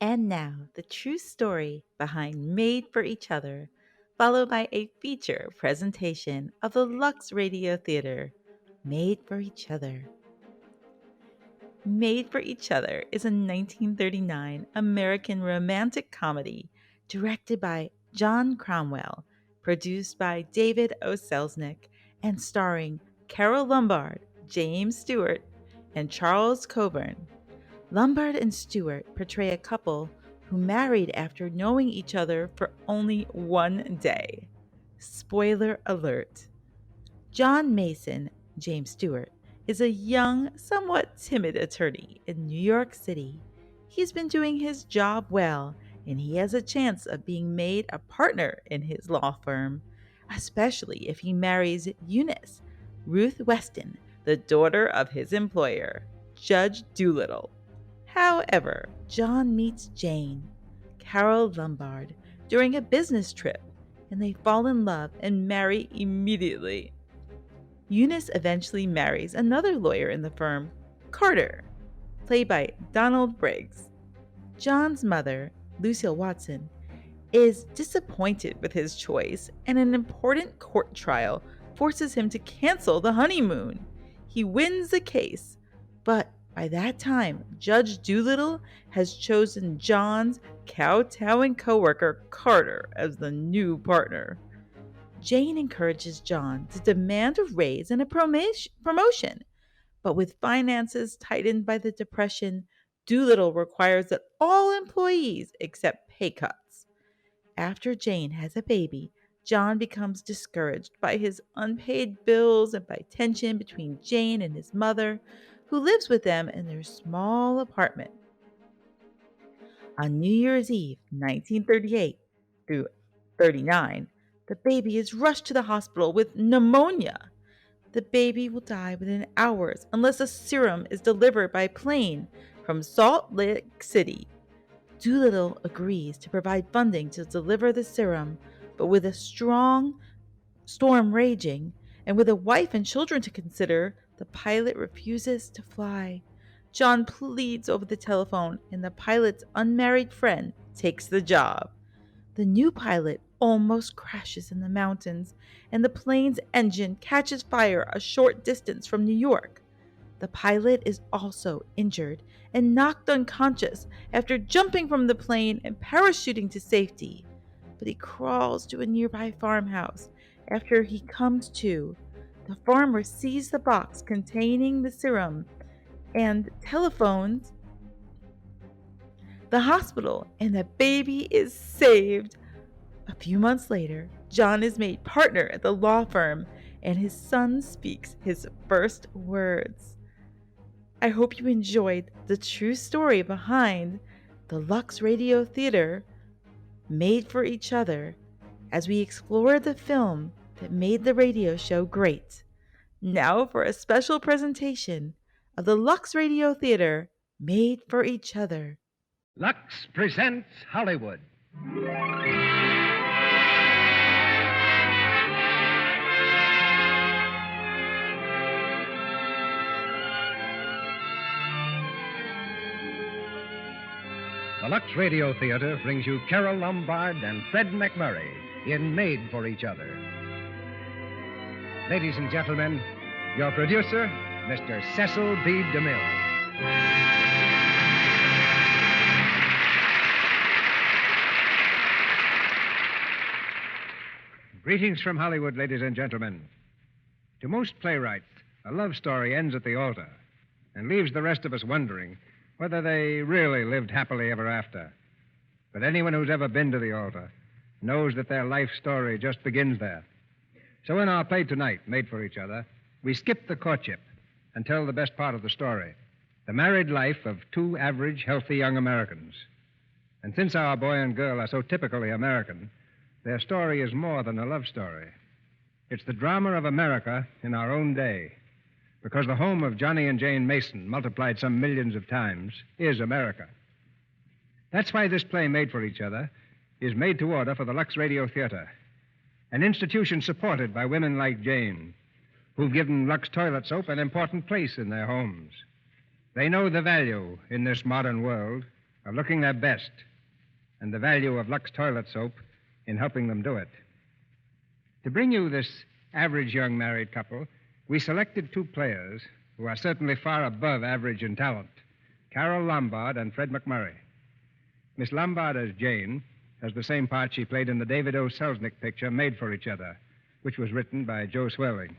And now, the true story behind Made for Each Other, followed by a feature presentation of the Lux Radio Theater, Made for Each Other. Made for Each Other is a 1939 American romantic comedy directed by John Cromwell, produced by David O. Selznick, and starring Carole Lombard, James Stewart, and Charles Coburn. Lombard and Stewart portray a couple who married after knowing each other for only one day. Spoiler alert. John Mason, James Stewart, is a young, somewhat timid attorney in New York City. He's been doing his job well, and he has a chance of being made a partner in his law firm, especially if he marries Eunice, Ruth Weston, the daughter of his employer, Judge Doolittle. However, John meets Jane, Carole Lombard, during a business trip, and they fall in love and marry immediately. Eunice eventually marries another lawyer in the firm, Carter, played by Donald Briggs. John's mother, Lucille Watson, is disappointed with his choice, and an important court trial forces him to cancel the honeymoon. He wins the case, but by that time, Judge Doolittle has chosen John's kowtowing coworker Carter as the new partner. Jane encourages John to demand a raise and a promotion, but with finances tightened by the Depression, Doolittle requires that all employees accept pay cuts. After Jane has a baby, John becomes discouraged by his unpaid bills and by tension between Jane and his mother, who lives with them in their small apartment. On New Year's Eve, 1938 through 39, the baby is rushed to the hospital with pneumonia. The baby will die within hours unless a serum is delivered by plane from Salt Lake City. Doolittle agrees to provide funding to deliver the serum, but with a strong storm raging and with a wife and children to consider, the pilot refuses to fly. John pleads over the telephone, and the pilot's unmarried friend takes the job. The new pilot almost crashes in the mountains, and the plane's engine catches fire a short distance from New York. The pilot is also injured and knocked unconscious after jumping from the plane and parachuting to safety. But he crawls to a nearby farmhouse. After he comes to, the farmer sees the box containing the serum and telephones the hospital, and the baby is saved. A few months later, John is made partner at the law firm, and his son speaks his first words. I hope you enjoyed the true story behind the Lux Radio Theater, Made for Each Other, as we explore the film that made the radio show great. Now for a special presentation of the Lux Radio Theater, Made for Each Other. Lux presents Hollywood. The Lux Radio Theater brings you Carole Lombard and Fred McMurray in Made for Each Other. Ladies and gentlemen, your producer, Mr. Cecil B. DeMille. Greetings from Hollywood, ladies and gentlemen. To most playwrights, a love story ends at the altar and leaves the rest of us wondering whether they really lived happily ever after. But anyone who's ever been to the altar knows that their life story just begins there. So in our play tonight, Made for Each Other, we skip the courtship and tell the best part of the story, the married life of two average, healthy young Americans. And since our boy and girl are so typically American, their story is more than a love story. It's the drama of America in our own day, because the home of Johnny and Jane Mason, multiplied some millions of times, is America. That's why this play, Made for Each Other, is made to order for the Lux Radio Theater, an institution supported by women like Jane, who've given Lux Toilet Soap an important place in their homes. They know the value in this modern world of looking their best, and the value of Lux toilet soap in helping them do it. To bring you this average young married couple, we selected two players who are certainly far above average in talent, Carole Lombard and Fred McMurray. Miss Lombard as Jane has the same part she played in the David O. Selznick picture Made for Each Other, which was written by Joe Swelling.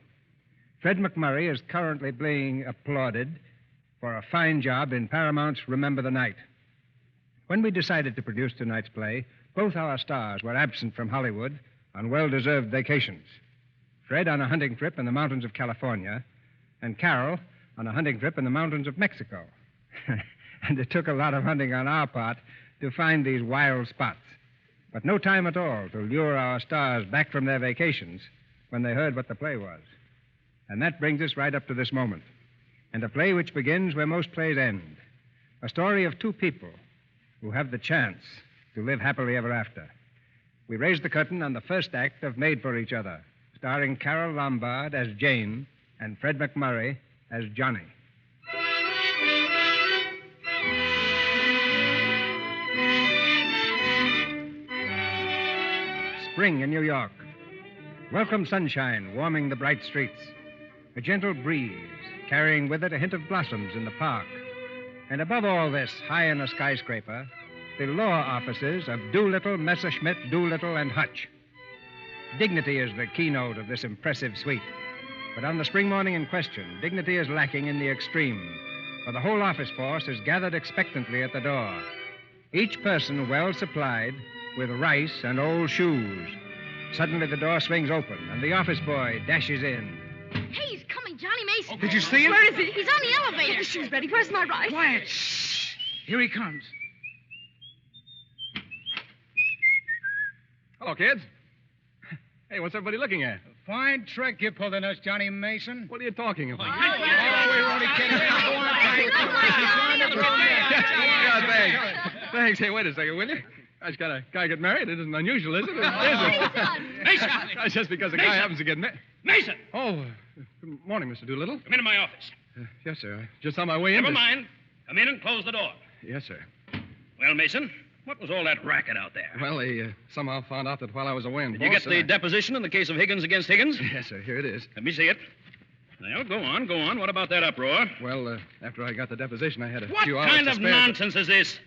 Fred McMurray is currently being applauded for a fine job in Paramount's Remember the Night. When we decided to produce tonight's play, both our stars were absent from Hollywood on well-deserved vacations. Fred on a hunting trip in the mountains of California, and Carole on a hunting trip in the mountains of Mexico. And it took a lot of hunting on our part to find these wild spots. But no time at all to lure our stars back from their vacations when they heard what the play was. And that brings us right up to this moment. And a play which begins where most plays end. A story of two people who have the chance to live happily ever after. We raise the curtain on the first act of Made for Each Other, starring Carole Lombard as Jane and Fred McMurray as Johnny. Spring in New York. Welcome sunshine warming the bright streets. A gentle breeze carrying with it a hint of blossoms in the park. And above all this, high in a skyscraper, the law offices of Doolittle, Messerschmitt, Doolittle, and Hutch. Dignity is the keynote of this impressive suite. But on the spring morning in question, dignity is lacking in the extreme, for the whole office force is gathered expectantly at the door. Each person well supplied with rice and old shoes. Suddenly the door swings open, and the office boy dashes in. Hey, he's coming, Johnny Mason. Did you see him? Where is he? He's on the elevator. Get the shoes ready. Where's my rice? Quiet. Shh. Here he comes. Hello, kids. Hey, what's everybody looking at? Fine trick you pulled on us, Johnny Mason. What are you talking about? We were only kidding. Yeah, thanks. Thanks. Hey, wait a second, will you? I just got a guy get married. It isn't unusual, is it? Mason! That's just because a guy happens to get married. Mason! Oh, good morning, Mr. Doolittle. Come into my office. Yes, sir. Just on my way in. Never mind. Come in and close the door. Yes, sir. Well, Mason, what was all that racket out there? Well, they somehow found out that while I was away in Did you get the deposition in the case of Higgins against Higgins? Yes, sir. Here it is. Let me see it. Well, go on. What about that uproar? Well, after I got the deposition, I had a What few hours kind to of spare, nonsense is this?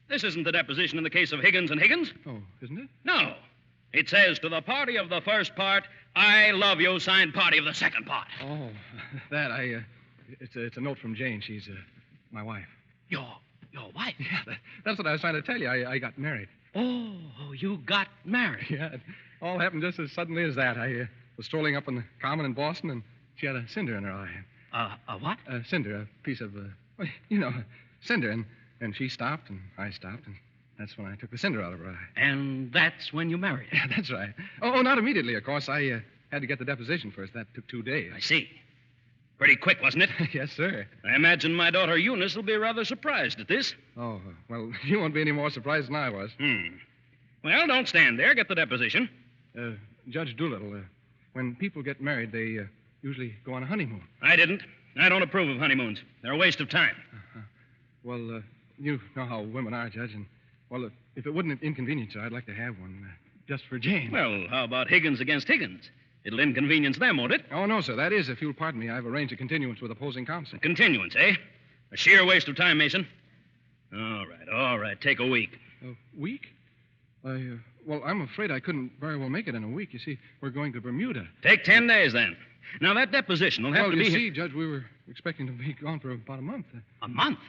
This isn't the deposition in the case of Higgins and Higgins. Oh, isn't it? No. It says to the party of the first part, I love you, signed party of the second part. Oh, it's a note from Jane. She's my wife. Your wife? Yeah, that's what I was trying to tell you. I got married. Oh, you got married. Yeah, it all happened just as suddenly as that. I was strolling up on the common in Boston, and she had a cinder in her eye. A what? A cinder, a piece of, cinder. And she stopped, and I stopped, and that's when I took the cinder out of her eye. And that's when you married her. Yeah, that's right. Oh, not immediately, of course. I had to get the deposition first. That took 2 days. I see. Pretty quick, wasn't it? Yes, sir. I imagine my daughter Eunice will be rather surprised at this. Oh, well, you won't be any more surprised than I was. Well, don't stand there. Get the deposition. Judge Doolittle, when people get married, they usually go on a honeymoon. I didn't. I don't approve of honeymoons. They're a waste of time. Well, you know how women are, Judge, and, well, if it wouldn't inconvenience you, I'd like to have one just for Jane. Well, how about Higgins against Higgins? It'll inconvenience them, won't it? Oh, no, sir. That is, if you'll pardon me, I've arranged a continuance with opposing counsel. Continuance, eh? A sheer waste of time, Mason. All right. Take a week. A week? Well, I'm afraid I couldn't very well make it in a week. You see, we're going to Bermuda. Take 10 days, then. Now, that deposition will have to be... Well, you see, Judge, we were expecting to be gone for about a month. A month?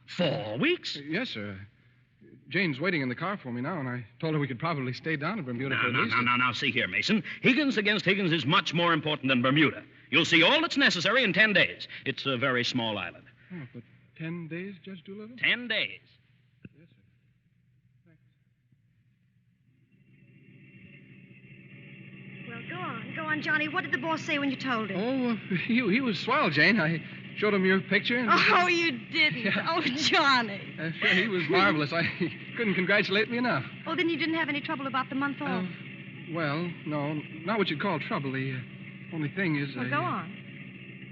4 weeks? Yes, sir. Jane's waiting in the car for me now, and I told her we could probably stay down in Bermuda for at least... Now, see here, Mason. Higgins against Higgins is much more important than Bermuda. You'll see all that's necessary in 10 days. It's a very small island. Oh, but 10 days, Judge Doolittle? 10 days. Yes, sir. Thanks. Well, go on, Johnny. What did the boss say when you told him? Oh, he was swell, Jane. I showed him your picture. And... Oh, you didn't. Yeah. Oh, Johnny. Sure, he was marvelous. He couldn't congratulate me enough. Oh, then you didn't have any trouble about the month off. Well, no, not what you'd call trouble. The only thing is... Well, go on.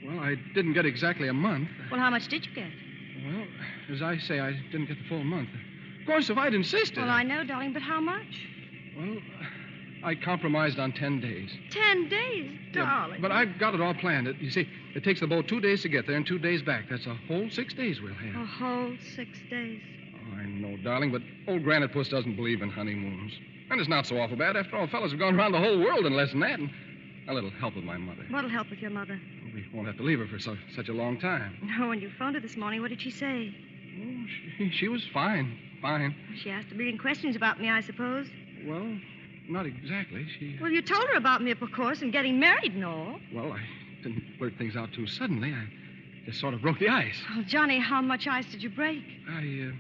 Well, I didn't get exactly a month. Well, how much did you get? Well, as I say, I didn't get the full month. Of course, if I'd insisted. Well, I know, darling, but how much? Well, I compromised on 10 days. 10 days, Yeah, darling. but I've got it all planned. You see, it takes the boat 2 days to get there and 2 days back. That's a whole 6 days we'll have. A whole 6 days. Oh, I know, darling, but old Granite Puss doesn't believe in honeymoons. And it's not so awful bad. After all, fellas have gone around the whole world in less than that. And a little help with my mother. What'll help with your mother? We won't have to leave her for such a long time. No, when you phoned her this morning, what did she say? Oh, she was fine. Fine. She asked a million questions about me, I suppose. Well, not exactly. Well, you told her about me, of course, and getting married and all. Well, I didn't blurt things out too suddenly. I just sort of broke the ice. Oh, Johnny, how much ice did you break? I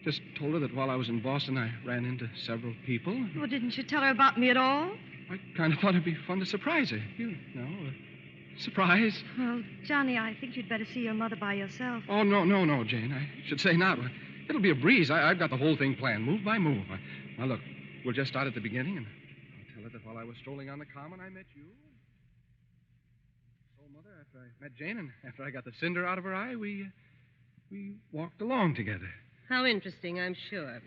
just told her that while I was in Boston, I ran into several people. Well, didn't you tell her about me at all? I kind of thought it'd be fun to surprise her. You know, a surprise. Well, Johnny, I think you'd better see your mother by yourself. Oh, no, Jane. I should say not. It'll be a breeze. I've got the whole thing planned, move by move. Now, look, we'll just start at the beginning, and I'll tell her that while I was strolling on the common, I met you. So, Mother, after I met Jane and after I got the cinder out of her eye, we walked along together. How interesting, I'm sure.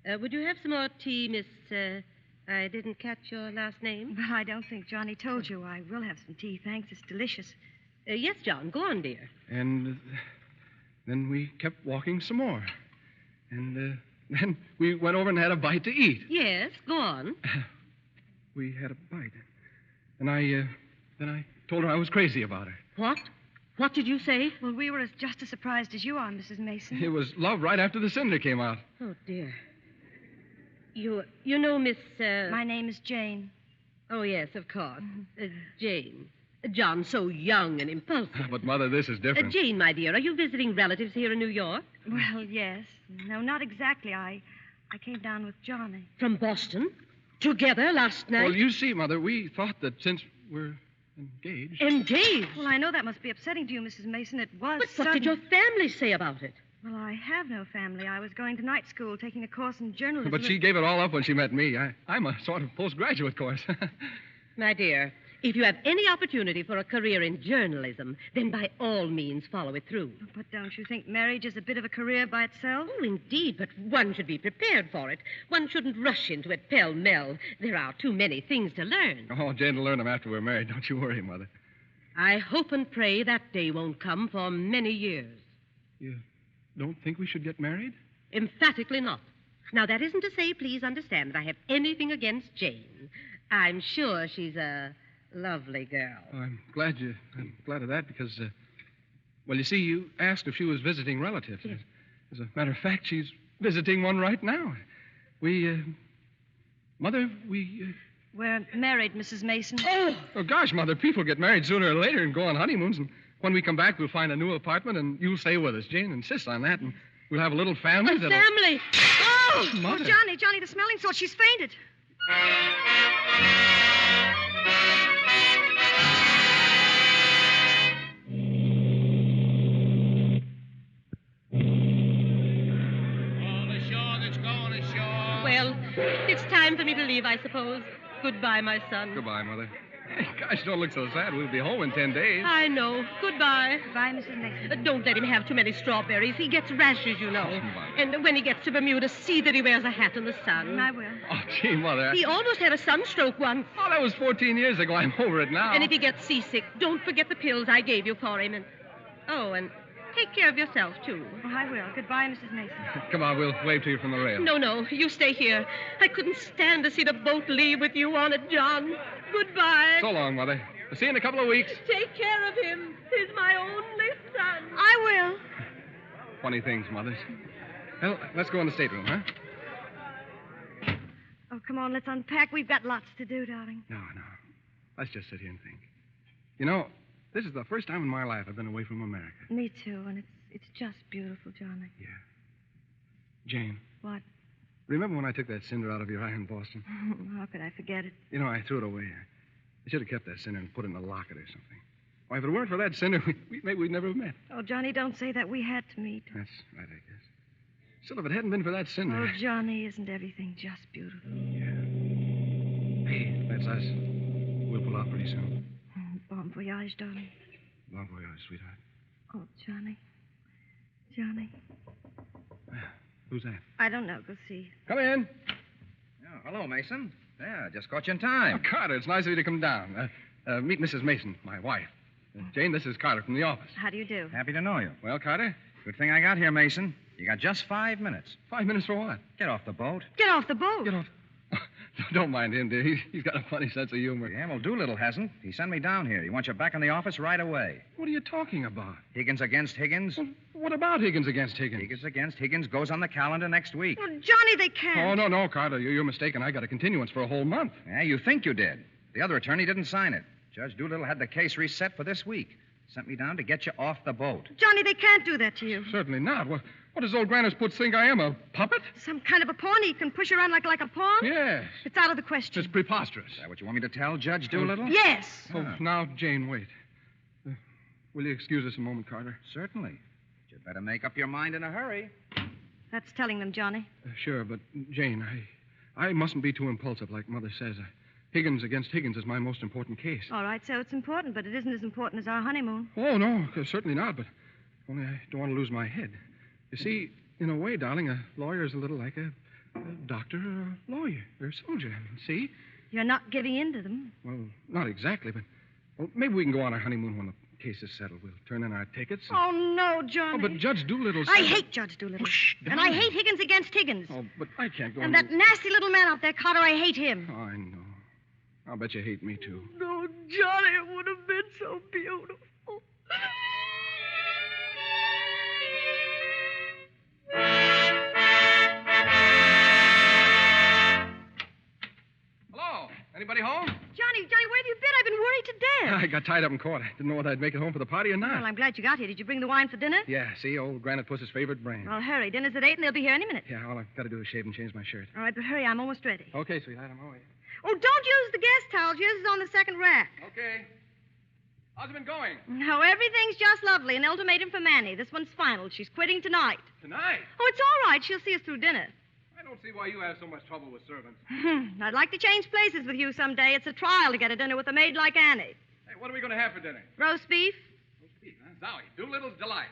Would you have some more tea, Miss... I didn't catch your last name. Well, I don't think Johnny told you. I will have some tea, thanks. It's delicious. Yes, John. Go on, dear. And then we kept walking some more. And then we went over and had a bite to eat. Yes, go on. We had a bite. And then I told her I was crazy about her. What? What did you say? Well, we were just as surprised as you are, Mrs. Mason. It was love right after the cinder came out. Oh, dear. You know, Miss... My name is Jane. Oh, yes, of course. Jane. John, so young and impulsive. But, Mother, this is different. Jane, my dear, are you visiting relatives here in New York? Well, yes. No, not exactly. I came down with Johnny. From Boston? Together last night? Well, you see, Mother, we thought that since we're engaged... Engaged? Well, I know that must be upsetting to you, Mrs. Mason. It was But what did your family say about it? Well, I have no family. I was going to night school, taking a course in journalism. But she gave it all up when she met me. I'm a sort of postgraduate course. My dear, if you have any opportunity for a career in journalism, then by all means follow it through. But don't you think marriage is a bit of a career by itself? Oh, indeed, but one should be prepared for it. One shouldn't rush into it pell-mell. There are too many things to learn. Oh, Jane will learn them after we're married. Don't you worry, Mother. I hope and pray that day won't come for many years. You don't think we should get married? Emphatically not. Now, that isn't to say, please understand, that I have anything against Jane. I'm sure she's a lovely girl. Oh, I'm glad of that because, well, you see, you asked if she was visiting relatives. Yes. As a matter of fact, she's visiting one right now. Mother, We're married, Mrs. Mason. Oh, gosh, Mother, people get married sooner or later and go on honeymoons, and when we come back, we'll find a new apartment, and you'll stay with us. Jane insists on that, and we'll have a little family that'll... Family! Oh! Mother. Oh, Johnny, the smelling salt. She's fainted. All ashore that's going ashore. Well, it's time for me to leave, I suppose. Goodbye, my son. Goodbye, Mother. Hey, gosh, don't look so sad. We'll be home in 10 days. I know. Goodbye. Goodbye, Mrs. Mason. Don't let him have too many strawberries. He gets rashes, you know. Oh, Mother. And when he gets to Bermuda, see that he wears a hat in the sun. I will. Oh, gee, Mother. He almost had a sunstroke once. Oh, that was 14 years ago. I'm over it now. And if he gets seasick, don't forget the pills I gave you for him. And take care of yourself, too. Oh, I will. Goodbye, Mrs. Mason. Come on, we'll wave to you from the rail. No, you stay here. I couldn't stand to see the boat leave with you on it, John. Goodbye. So long, Mother. We'll see you in a couple of weeks. Take care of him. He's my only son. I will. Funny things, mothers. Well, let's go in the stateroom, huh? Oh, come on, let's unpack. We've got lots to do, darling. No. Let's just sit here and think. You know, this is the first time in my life I've been away from America. Me too, and it's just beautiful, Johnny. Yeah. Jane. What? Remember when I took that cinder out of your eye in Boston? How could I forget it? You know, I threw it away. I should have kept that cinder and put it in a locket or something. Why, if it weren't for that cinder, maybe we'd never have met. Oh, Johnny, don't say that. We had to meet. That's right, I guess. Still, if it hadn't been for that cinder... Oh, Johnny, isn't everything just beautiful? Yeah. Hey, that's us. We'll pull out pretty soon. Bon voyage, darling. Bon voyage, sweetheart. Oh, Johnny. Johnny. Who's that? I don't know. Go see. Come in. Oh, hello, Mason. Yeah, just caught you in time. Oh, Carter, it's nice of you to come down. Meet Mrs. Mason, my wife. Jane, this is Carter from the office. How do you do? Happy to know you. Well, Carter? Good thing I got here, Mason. You got just 5 minutes. 5 minutes for what? Get off the boat. Get off the boat. Get off. Don't mind him, dear. He's got a funny sense of humor. Yeah, well, Doolittle hasn't. He sent me down here. He wants you back in the office right away. What are you talking about? Higgins against Higgins. Well, what about Higgins against Higgins? Higgins against Higgins goes on the calendar next week. Oh, Johnny, they can't. Oh, no, Carter. You're mistaken. I got a continuance for a whole month. Yeah, you think you did. The other attorney didn't sign it. Judge Doolittle had the case reset for this week. Sent me down to get you off the boat. Johnny, they can't do that to you. Certainly not. What does old Grannis Putz think I am, a puppet? Some kind of a pawn he can push around like a pawn? Yes. It's out of the question. It's preposterous. Is that what you want me to tell Judge Doolittle? Yes. Oh, now, Jane, wait. Will you excuse us a moment, Carter? Certainly. But you'd better make up your mind in a hurry. That's telling them, Johnny. Sure, but, Jane, I mustn't be too impulsive like Mother says. Higgins against Higgins is my most important case. All right, so it's important, but it isn't as important as our honeymoon. Oh, no, certainly not, but only I don't want to lose my head. You see, in a way, darling, a lawyer is a little like a doctor or a lawyer or a soldier. I mean, see? You're not giving in to them. Well, not exactly, but maybe we can go on our honeymoon when the case is settled. We'll turn in our tickets. Oh, no, Johnny. Oh, but Judge Doolittle said... I hate Judge Doolittle. And I hate Higgins against Higgins. Oh, but I can't go And that nasty little man out there, Carter, I hate him. Oh, I know. I'll bet you hate me, too. No, Johnny, it would have been so beautiful. Hello? Anybody home? Johnny, where have you been? I've been worried to death. I got tied up in court. I didn't know whether I'd make it home for the party or not. Well, I'm glad you got here. Did you bring the wine for dinner? Yeah, see, old Granite Puss's favorite brand. Well, hurry. Dinner's at 8, and they'll be here any minute. Yeah, all I've got to do is shave and change my shirt. All right, but hurry. I'm almost ready. Okay, sweetheart, I'm away. Oh, don't use the guest towels. Yours is on the second rack. Okay. How's it been going? No, everything's just lovely. An ultimatum for Manny. This one's final. She's quitting tonight. Tonight? Oh, it's all right. She'll see us through dinner. I don't see why you have so much trouble with servants. I'd like to change places with you someday. It's a trial to get a dinner with a maid like Annie. Hey, what are we going to have for dinner? Roast beef? Roast beef, huh? Zowie, Doolittle's delight.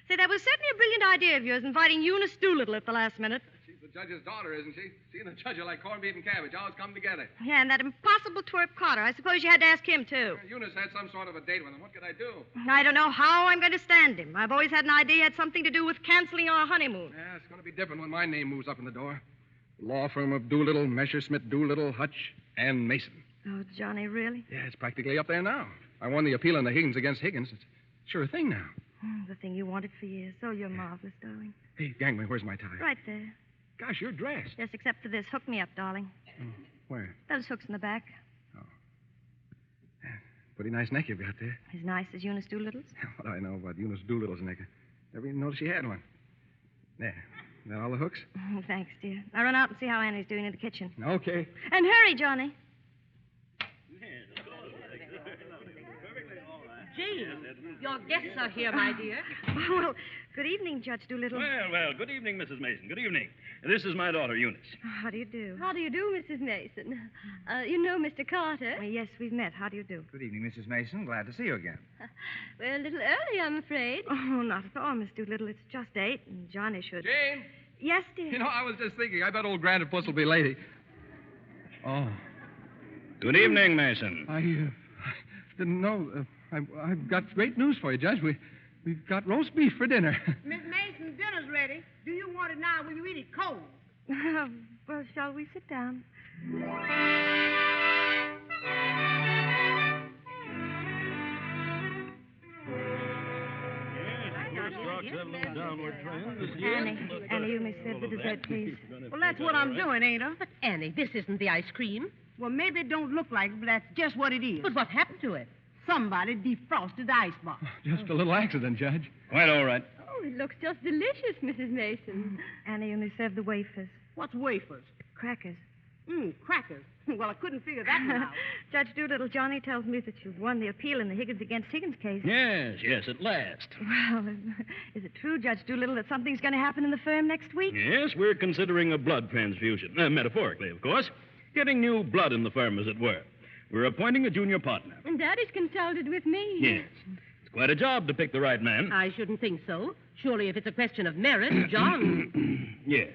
Say, that was certainly a brilliant idea of yours, inviting Eunice Doolittle at the last minute. She's the judge's daughter, isn't she? She and the judge are like corned beef and cabbage. Always come together. Yeah, and that impossible twerp Carter. I suppose you had to ask him, too. Eunice had some sort of a date with him. What could I do? I don't know how I'm going to stand him. I've always had an idea it had something to do with canceling our honeymoon. Yeah, it's going to be different when my name moves up in the door. The law firm of Doolittle, Messerschmitt, Doolittle, Hutch, and Mason. Oh, Johnny, really? Yeah, it's practically up there now. I won the appeal in the Higgins against Higgins. It's sure a thing now. The thing you wanted for years. Oh, you're marvelous, darling. Hey, Gangway, where's my tie? Right there. Gosh, you're dressed. Yes, except for this. Hook me up, darling. Oh, where? Those hooks in the back. Oh. Yeah, pretty nice neck you've got there. As nice as Eunice Doolittle's? What do I know about Eunice Doolittle's neck? Never even noticed she had one. There. Is that all the hooks? Oh, thanks, dear. I'll run out and see how Annie's doing in the kitchen. Okay. And hurry, Johnny. Jane, your guests are here, my dear. Well, good evening, Judge Doolittle. Well, good evening, Mrs. Mason. Good evening. This is my daughter, Eunice. How do you do? How do you do, Mrs. Mason? You know Mr. Carter? Yes, we've met. How do you do? Good evening, Mrs. Mason. Glad to see you again. Well, a little early, I'm afraid. Oh, not at all, Miss Doolittle. It's just 8, and Johnny should... Jane? Yes, dear? You know, I was just thinking, I bet old Granite Puss will be late. Oh. Good evening, Mason. I didn't know. I've got great news for you, Judge. We've got roast beef for dinner. Miss Mason, dinner's ready. Do you want it now or will you eat it cold? Well, shall we sit down? Annie, you may serve the dessert, please. Well, that's what I'm doing, ain't I? But, Annie, this isn't the ice cream. Well, maybe it don't look like it, but that's just what it is. But what happened to it? Somebody defrosted the icebox. Just a little accident, Judge. Quite all right. Oh, it looks just delicious, Mrs. Mason. Annie, you may serve the wafers. What's wafers? Crackers. Crackers. Well, I couldn't figure that one out. Judge Doolittle, Johnny tells me that you've won the appeal in the Higgins against Higgins case. Yes, at last. Well, is it true, Judge Doolittle, that something's going to happen in the firm next week? Yes, we're considering a blood transfusion. Metaphorically, of course. Getting new blood in the firm, as it were. We're appointing a junior partner. And Daddy's consulted with me. Yes. It's quite a job to pick the right man. I shouldn't think so. Surely, if it's a question of merit, John... Yes.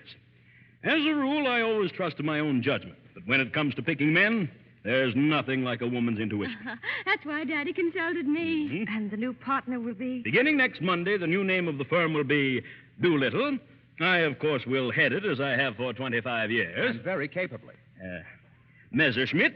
As a rule, I always trust to my own judgment. But when it comes to picking men, there's nothing like a woman's intuition. That's why Daddy consulted me. Mm-hmm. And the new partner will be... Beginning next Monday, the new name of the firm will be Doolittle. I, of course, will head it as I have for 25 years. And very capably. Messerschmitt.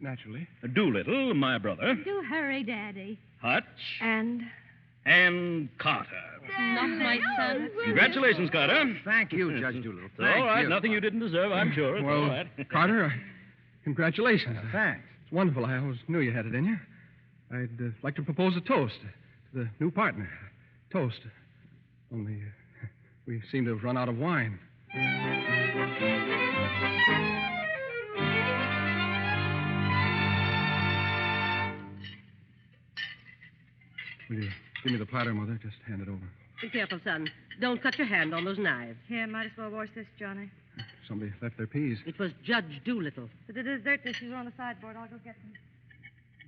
Naturally. Doolittle, my brother. Do hurry, Daddy. Hutch. And Carter. Not my son. Congratulations, Carter. Thank you, Judge Doolittle. It's all right. Nothing you didn't deserve, I'm sure. It's Well, all right. Carter, congratulations. Thanks. It's wonderful. I always knew you had it in you. I'd like to propose a toast to the new partner. Toast. Only we seem to have run out of wine. Will you give me the platter, Mother? Just hand it over. Be careful, son. Don't cut your hand on those knives. here, might as well wash this, Johnny. Somebody left their peas. It was Judge Doolittle. The dessert dishes are on the sideboard. I'll go get them.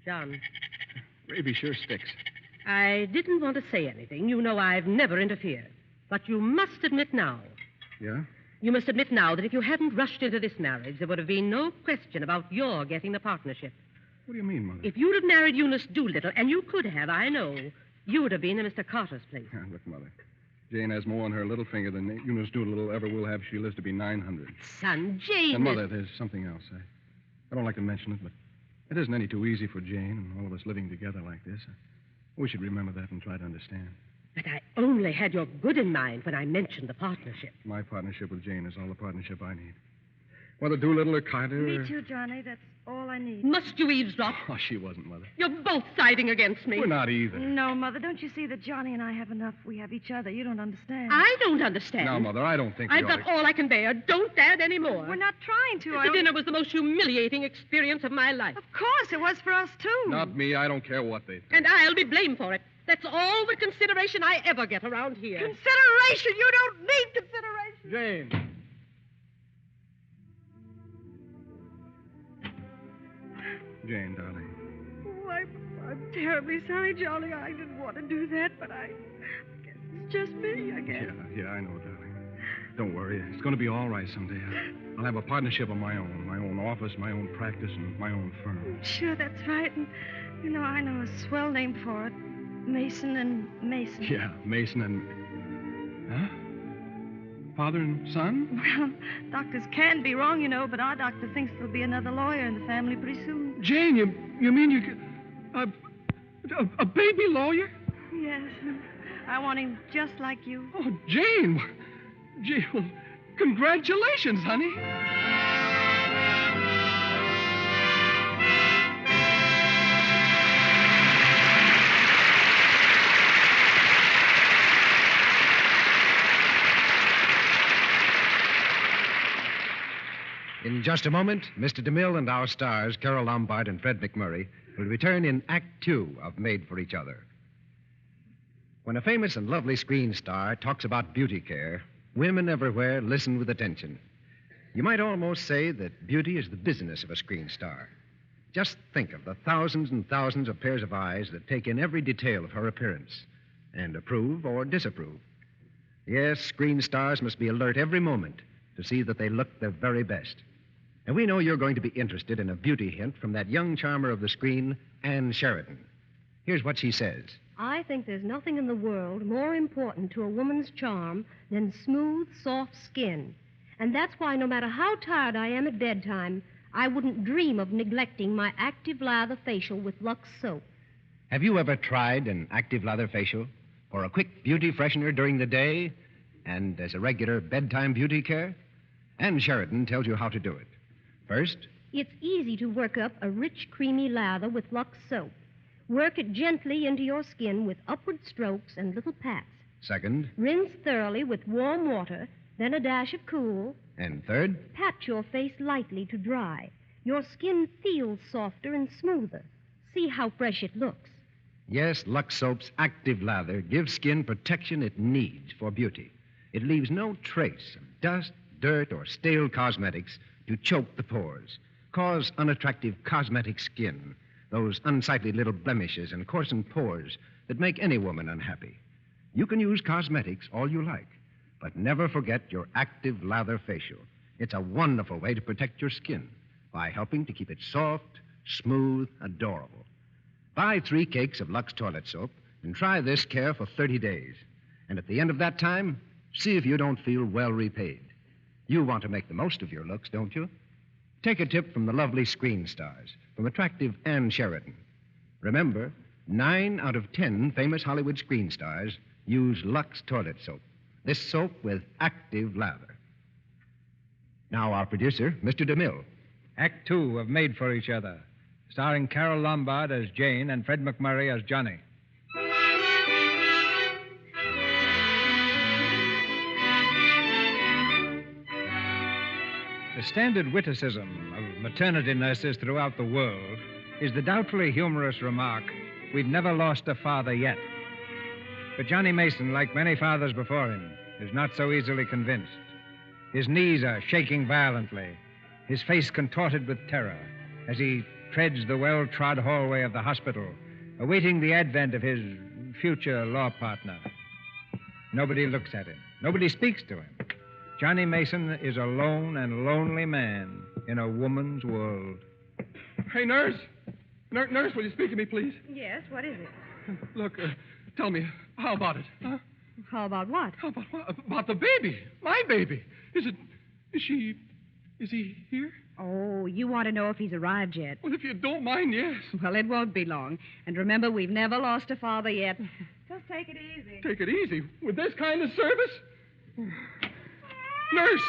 John, Gravy sure sticks. I didn't want to say anything. You know I've never interfered. But you must admit now. Yeah? You must admit now that if you hadn't rushed into this marriage, there would have been no question about your getting the partnership. What do you mean, Mother? If you'd have married Eunice Doolittle, and you could have, I know, you would have been in Mr. Carter's place. Look, Mother. Jane has more on her little finger than Eunice Doolittle ever will have if she lives to be 900. Son, Jane. And, Mother, there's something else. I don't like to mention it, but it isn't any too easy for Jane and all of us living together like this. We should remember that and try to understand. But I only had your good in mind when I mentioned the partnership. My partnership with Jane is all the partnership I need. Whether Doolittle or Carter... Me too, Johnny. That's all I need. Must you eavesdrop? Oh, she wasn't, Mother. You're both siding against me. We're not either. No, Mother. Don't you see that Johnny and I have enough? We have each other. You don't understand. I don't understand. No, Mother, I don't think I've we got ought to... all I can bear. Don't add any more. We're not trying to. The dinner was the most humiliating experience of my life. Of course, it was for us, too. Not me. I don't care what they think. And I'll be blamed for it. That's all the consideration I ever get around here. Consideration? You don't need consideration. Jane. Jane, darling. Oh, I'm terribly sorry, Johnny. I didn't want to do that, but I guess it's just me, I guess. Yeah, I know, darling. Don't worry. It's going to be all right someday. I'll have a partnership of my own office, my own practice, and my own firm. Sure, that's right. And, I know a swell name for it. Mason and Mason. Yeah, Mason and... Huh? Father and son? Well, doctors can be wrong, but our doctor thinks there'll be another lawyer in the family pretty soon. Jane, you mean you... A baby lawyer? Yes. I want him just like you. Oh, Jane. Jane, well, congratulations, honey. In just a moment, Mr. DeMille and our stars, Carole Lombard and Fred McMurray, will return in Act Two of Made for Each Other. When a famous and lovely screen star talks about beauty care, women everywhere listen with attention. You might almost say that beauty is the business of a screen star. Just think of the thousands and thousands of pairs of eyes that take in every detail of her appearance and approve or disapprove. Yes, screen stars must be alert every moment to see that they look their very best. And we know you're going to be interested in a beauty hint from that young charmer of the screen, Anne Sheridan. Here's what she says. I think there's nothing in the world more important to a woman's charm than smooth, soft skin. And that's why no matter how tired I am at bedtime, I wouldn't dream of neglecting my active lather facial with Lux soap. Have you ever tried an active lather facial for a quick beauty freshener during the day and as a regular bedtime beauty care? Anne Sheridan tells you how to do it. First, It's easy to work up a rich, creamy lather with Lux soap. Work it gently into your skin with upward strokes and little pats. second, Rinse thoroughly with warm water, then a dash of cool. and third. Pat your face lightly to dry. Your skin feels softer and smoother. See how fresh it looks. Yes, Lux Soap's active lather gives skin protection it needs for beauty. It leaves no trace of dust, dirt, or stale cosmetics to choke the pores, cause unattractive cosmetic skin, those unsightly little blemishes and coarsened pores that make any woman unhappy. You can use cosmetics all you like, but never forget your active lather facial. It's a wonderful way to protect your skin by helping to keep it soft, smooth, adorable. Buy 3 cakes of Lux toilet soap and try this care for 30 days. And at the end of that time, see if you don't feel well repaid. You want to make the most of your looks, don't you? Take a tip from the lovely screen stars, from attractive Ann Sheridan. Remember, 9 out of 10 famous Hollywood screen stars use Lux toilet soap. This soap with active lather. Now, our producer, Mr. DeMille. Act 2 of Made for Each Other, starring Carole Lombard as Jane and Fred McMurray as Johnny. The standard witticism of maternity nurses throughout the world is the doubtfully humorous remark, "We've never lost a father yet." But Johnny Mason, like many fathers before him, is not so easily convinced. His knees are shaking violently, his face contorted with terror as he treads the well-trod hallway of the hospital, awaiting the advent of his future law partner. Nobody looks at him. Nobody speaks to him. Johnny Mason is a lone and lonely man in a woman's world. Hey, nurse. Nurse, will you speak to me, please? Yes, what is it? Look, tell me, how about it? Huh? How about what? How about what? About the baby. My baby. Is he here? Oh, you want to know if he's arrived yet? Well, if you don't mind, yes. Well, it won't be long. And remember, we've never lost a father yet. Just take it easy. Take it easy? With this kind of service? Nurse!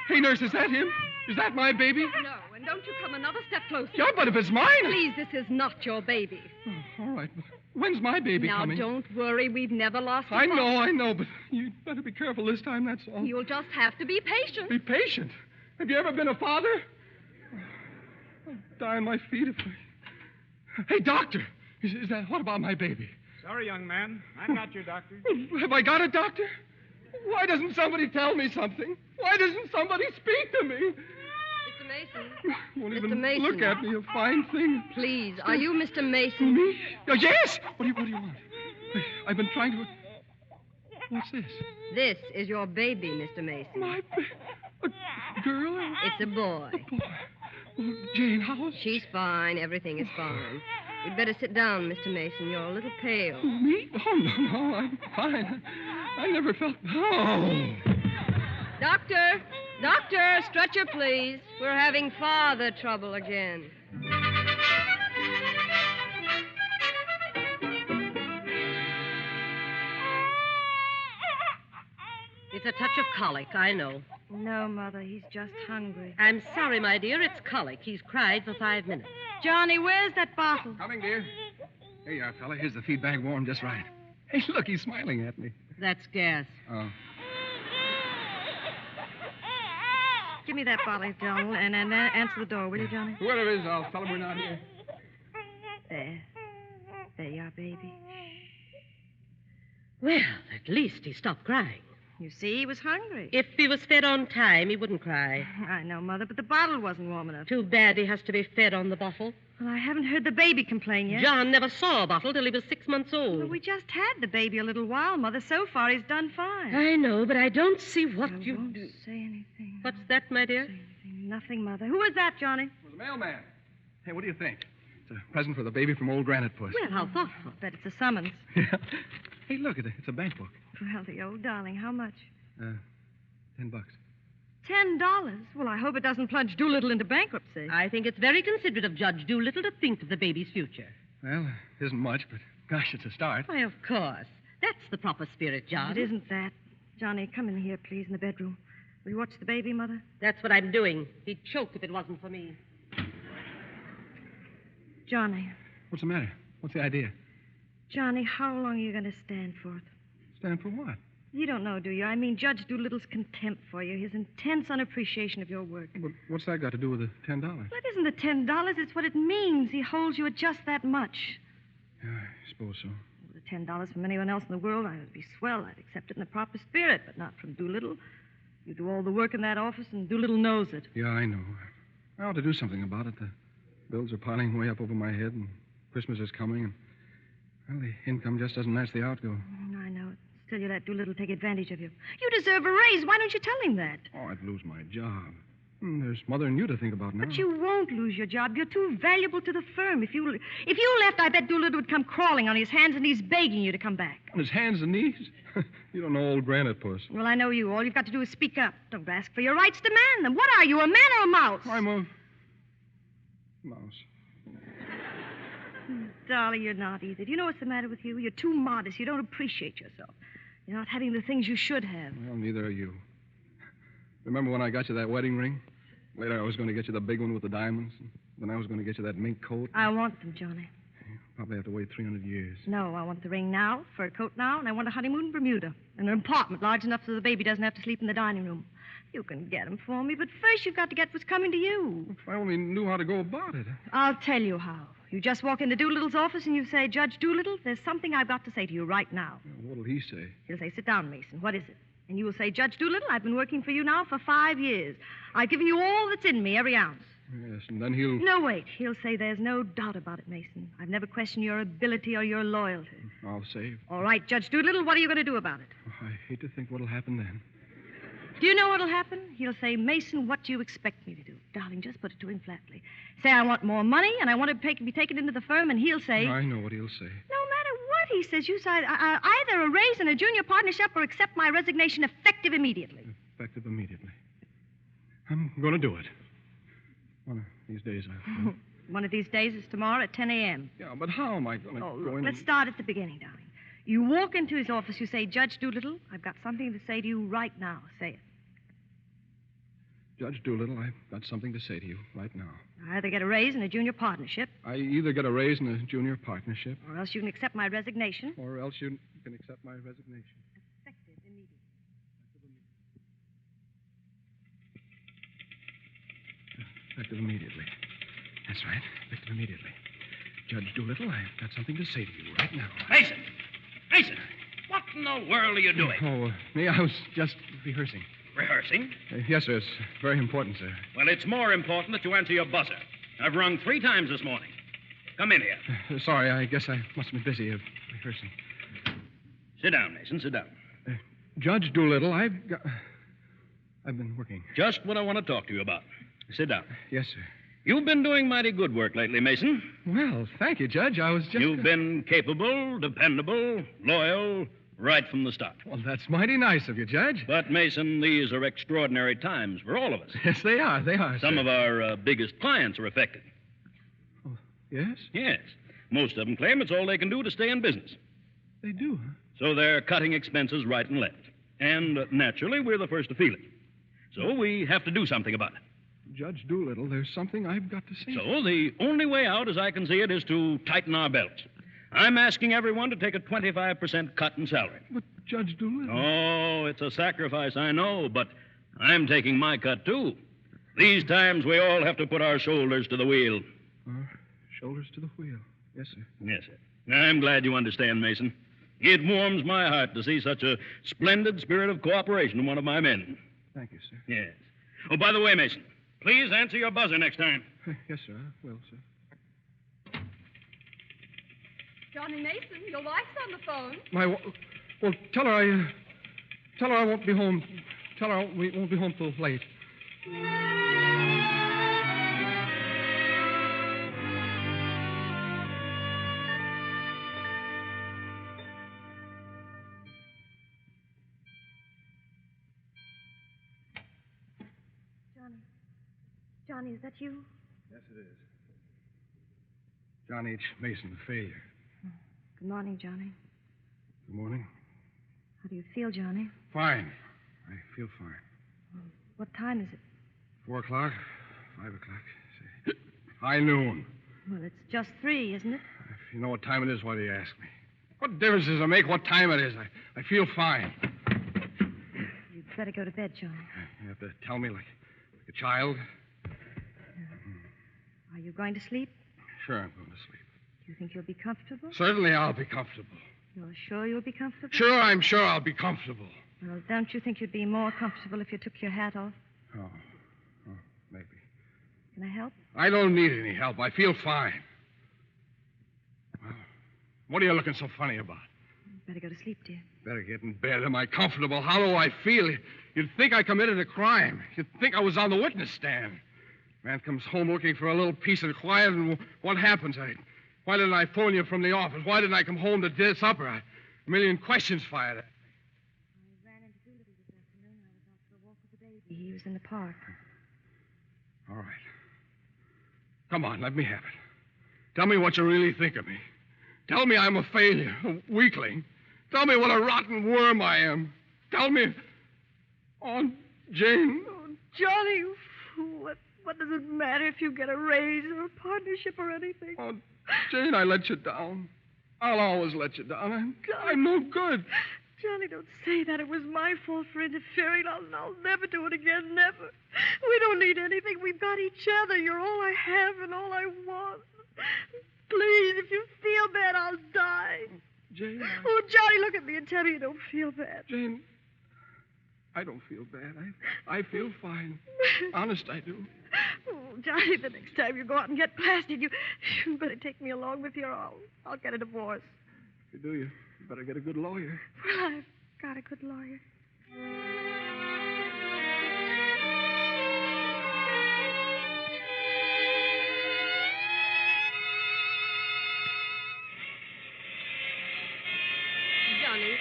Hey, nurse, is that him? Is that my baby? No, and don't you come another step closer. Yeah, but if it's mine... Please, this is not your baby. Oh, all right, but when's my baby coming? Now, don't worry. We've never lost a father. I know, but you'd better be careful this time, that's all. You'll just have to be patient. Be patient? Have you ever been a father? I'll die on my feet if I... Hey, doctor! Is that... What about my baby? Sorry, young man. I'm not your doctor. Have I got a doctor? Why doesn't somebody tell me something? Why doesn't somebody speak to me? Mr. Mason. Won't Mr. even Mason. look at me, a fine thing. Please, are you Mr. Mason? Me? Oh, yes! What do you want? I've been trying to... What's this? This is your baby, Mr. Mason. My a girl? It's a boy. A boy. Oh, Jane, how is... She's fine. Everything is fine. You'd better sit down, Mr. Mason. You're a little pale. Me? Oh, no, I'm fine. I never felt... Oh! Doctor, stretcher, please. We're having father trouble again. It's a touch of colic, I know. No, Mother, he's just hungry. I'm sorry, my dear. It's colic. He's cried for 5 minutes. Johnny, where's that bottle? Coming, dear. Here you are, fella. Here's the feed bag warmed just right. Hey, look, he's smiling at me. That's gas. Oh. Give me that bottle, Donald, and answer the door, will you, Johnny? Whoever it is, I'll tell him we're not here. There you are, baby. Well, at least he stopped crying. You see, he was hungry. If he was fed on time, he wouldn't cry. I know, Mother, but the bottle wasn't warm enough. Too bad he has to be fed on the bottle. Well, I haven't heard the baby complain yet. John never saw a bottle till he was 6 months old. Well, we just had the baby a little while, Mother. So far, he's done fine. I know, but I don't see what I you won't do. say anything. What's that, my dear? Say anything. Nothing, Mother. Who is that, Johnny? It was a mailman. Hey, what do you think? It's a present for the baby from old Granite Puss. Well, how thoughtful. I bet it's a summons. Yeah. Hey, look, it's a bank book. Well, the old darling. How much? $10. $10? Well, I hope it doesn't plunge Doolittle into bankruptcy. I think it's very considerate of Judge Doolittle to think of the baby's future. Well, it isn't much, but gosh, it's a start. Why, of course. That's the proper spirit, John. It isn't that. Johnny, come in here, please, in the bedroom. Will you watch the baby, Mother? That's what I'm doing. He'd choke if it wasn't for me. Johnny. What's the matter? What's the idea? Johnny, how long are you going to stand for it? Stand for what? You don't know, do you? I mean, Judge Doolittle's contempt for you, his intense unappreciation of your work. But what's that got to do with the $10? Well, it isn't the $10. It's what it means. He holds you at just that much. Yeah, I suppose so. The $10 from anyone else in the world, I'd be swell. I'd accept it in the proper spirit, but not from Doolittle. You do all the work in that office, and Doolittle knows it. Yeah, I know. I ought to do something about it. The bills are piling way up over my head, and Christmas is coming, and, well, the income just doesn't match the outgo. I know it. Still, you let Doolittle take advantage of you. You deserve a raise. Why don't you tell him that? Oh, I'd lose my job. There's Mother and you to think about now. But you won't lose your job. You're too valuable to the firm. If you left, I bet Doolittle would come crawling on his hands and knees begging you to come back. On his hands and knees? You don't know old Granite Puss. Well, I know you. All you've got to do is speak up. Don't ask for your rights. Demand them. What are you, a man or a mouse? I'm a mouse. Darling, you're not either. Do you know what's the matter with you? You're too modest. You don't appreciate yourself. You're not having the things you should have. Well, neither are you. Remember when I got you that wedding ring? Later, I was going to get you the big one with the diamonds. And then I was going to get you that mink coat. I want them, Johnny. Probably have to wait 300 years. No, I want the ring now, fur coat now, and I want a honeymoon in Bermuda. And an apartment large enough so the baby doesn't have to sleep in the dining room. You can get them for me, but first you've got to get what's coming to you. If I only knew how to go about it. I'll tell you how. You just walk into Doolittle's office and you say, Judge Doolittle, there's something I've got to say to you right now. What'll he say? He'll say, sit down, Mason. What is it? And you will say, Judge Doolittle, I've been working for you now for 5 years. I've given you all that's in me, every ounce. Yes, and then he'll... No, wait. He'll say there's no doubt about it, Mason. I've never questioned your ability or your loyalty. I'll save. All right, Judge Doolittle, what are you going to do about it? Oh, I hate to think what'll happen then. Do you know what'll happen? He'll say, Mason, what do you expect me to do? Darling, just put it to him flatly. Say I want more money and I want to be taken into the firm, and he'll say... I know what he'll say. No matter what he says, you say either a raise in a junior partnership or accept my resignation effective immediately. Effective immediately. I'm going to do it. One of these days, I will. One of these days is tomorrow at 10 a.m. Yeah, but how am I going to go in? Let's start at the beginning, darling. You walk into his office, you say, Judge Doolittle, I've got something to say to you right now. Say it. Judge Doolittle, I've got something to say to you right now. I either get a raise in a junior partnership. I either get a raise in a junior partnership. Or else you can accept my resignation. Or else you can accept my resignation. Effective immediately. Effective immediately. That's right. Effective immediately. Judge Doolittle, I've got something to say to you right now. Mason! Mason! What in the world are you doing? Oh, me, I was just rehearsing. Rehearsing? Yes, sir. It's very important, sir. Well, it's more important that you answer your buzzer. I've rung 3 times this morning. Come in here. Sorry, I guess I must have been busy rehearsing. Sit down, Mason. Sit down. Judge Doolittle, I've been working. Just what I want to talk to you about. Sit down. Yes, sir. You've been doing mighty good work lately, Mason. Well, thank you, Judge. I was just... You've been capable, dependable, loyal, right from the start. Well, that's mighty nice of you, Judge. But, Mason, these are extraordinary times for all of us. Yes, they are. They are, Some sir. of our biggest clients are affected. Oh, yes? Yes. Most of them claim it's all they can do to stay in business. They do, huh? So they're cutting expenses right and left. And, naturally, we're the first to feel it. So we have to do something about it. Judge Doolittle, there's something I've got to say. So the only way out, as I can see it, is to tighten our belts. I'm asking everyone to take a 25% cut in salary. But, Judge Doolittle... Oh, it's a sacrifice, I know, but I'm taking my cut, too. These times, we all have to put our shoulders to the wheel. Our shoulders to the wheel. Yes, sir. Yes, sir. I'm glad you understand, Mason. It warms my heart to see such a splendid spirit of cooperation in one of my men. Thank you, sir. Yes. Oh, by the way, Mason, please answer your buzzer next time. Yes, sir. I will, sir. Johnny Mason, your wife's on the phone. Well, tell her I won't be home. Tell her we won't be home till late. Johnny, is that you? Yes, it is. John H. Mason, the failure. Good morning, Johnny. Good morning. How do you feel, Johnny? Fine. I feel fine. What time is it? 4 o'clock, 5 o'clock. Say, high noon. Well, it's just 3, isn't it? If you know what time it is, why do you ask me? What difference does it make what time it is? I feel fine. You'd better go to bed, Johnny. You have to tell me like a child? Are you going to sleep? Sure, I'm going to sleep. Do you think you'll be comfortable? Certainly I'll be comfortable. You're sure you'll be comfortable? Sure, I'm sure I'll be comfortable. Well, don't you think you'd be more comfortable if you took your hat off? Oh, maybe. Can I help? I don't need any help. I feel fine. Well, what are you looking so funny about? Better go to sleep, dear. Better get in bed. Am I comfortable? How do I feel? You'd think I committed a crime. You'd think I was on the witness stand. Man comes home looking for a little peace and quiet, and what happens? Why didn't I phone you from the office? Why didn't I come home to supper? A million questions fired at me. I ran into Doolittle this afternoon. I was out for a walk with the baby. He was in the park. All right. Come on, let me have it. Tell me what you really think of me. Tell me I'm a failure, a weakling. Tell me what a rotten worm I am. Tell me... Oh, Jane. Oh, Johnny, you fool. What does it matter if you get a raise or a partnership or anything? Oh, Jane, I let you down. I'll always let you down. I'm no good. Johnny, don't say that. It was my fault for interfering. I'll never do it again, never. We don't need anything. We've got each other. You're all I have and all I want. Please, if you feel bad, I'll die. Jane. Oh, Johnny, look at me and tell me you don't feel bad. Jane, I don't feel bad. I feel fine. Honest, I do. Oh, Johnny, the next time you go out and get blasted, you better take me along with you or I'll get a divorce. If you do, you better get a good lawyer. Well, I've got a good lawyer. Johnny,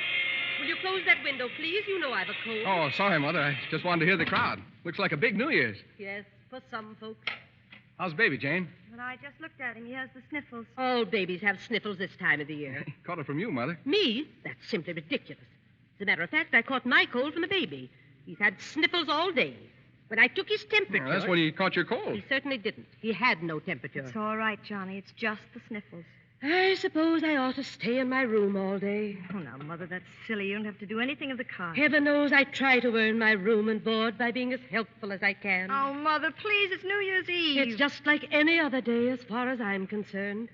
will you close that window, please? You know I've a cold. Oh, sorry, Mother. I just wanted to hear the crowd. Looks like a big New Year's. Yes, for some folks. How's baby, Jane? Well, I just looked at him. He has the sniffles. All babies have sniffles this time of the year. Caught it from you, Mother. Me? That's simply ridiculous. As a matter of fact, I caught my cold from the baby. He's had sniffles all day. When I took his temperature... That's when he caught your cold. He certainly didn't. He had no temperature. It's all right, Johnny. It's just the sniffles. I suppose I ought to stay in my room all day. Oh, now, Mother, that's silly. You don't have to do anything of the kind. Heaven knows I try to earn my room and board by being as helpful as I can. Oh, Mother, please, it's New Year's Eve. It's just like any other day as far as I'm concerned.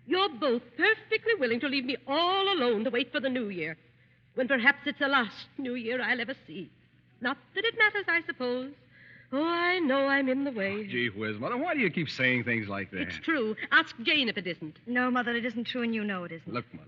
You're both perfectly willing to leave me all alone to wait for the New Year, when perhaps it's the last New Year I'll ever see. Not that it matters, I suppose. Oh, I know I'm in the way. Gee whiz, Mother, why do you keep saying things like that? It's true. Ask Jane if it isn't. No, Mother, it isn't true, and you know it isn't. Look, Mother,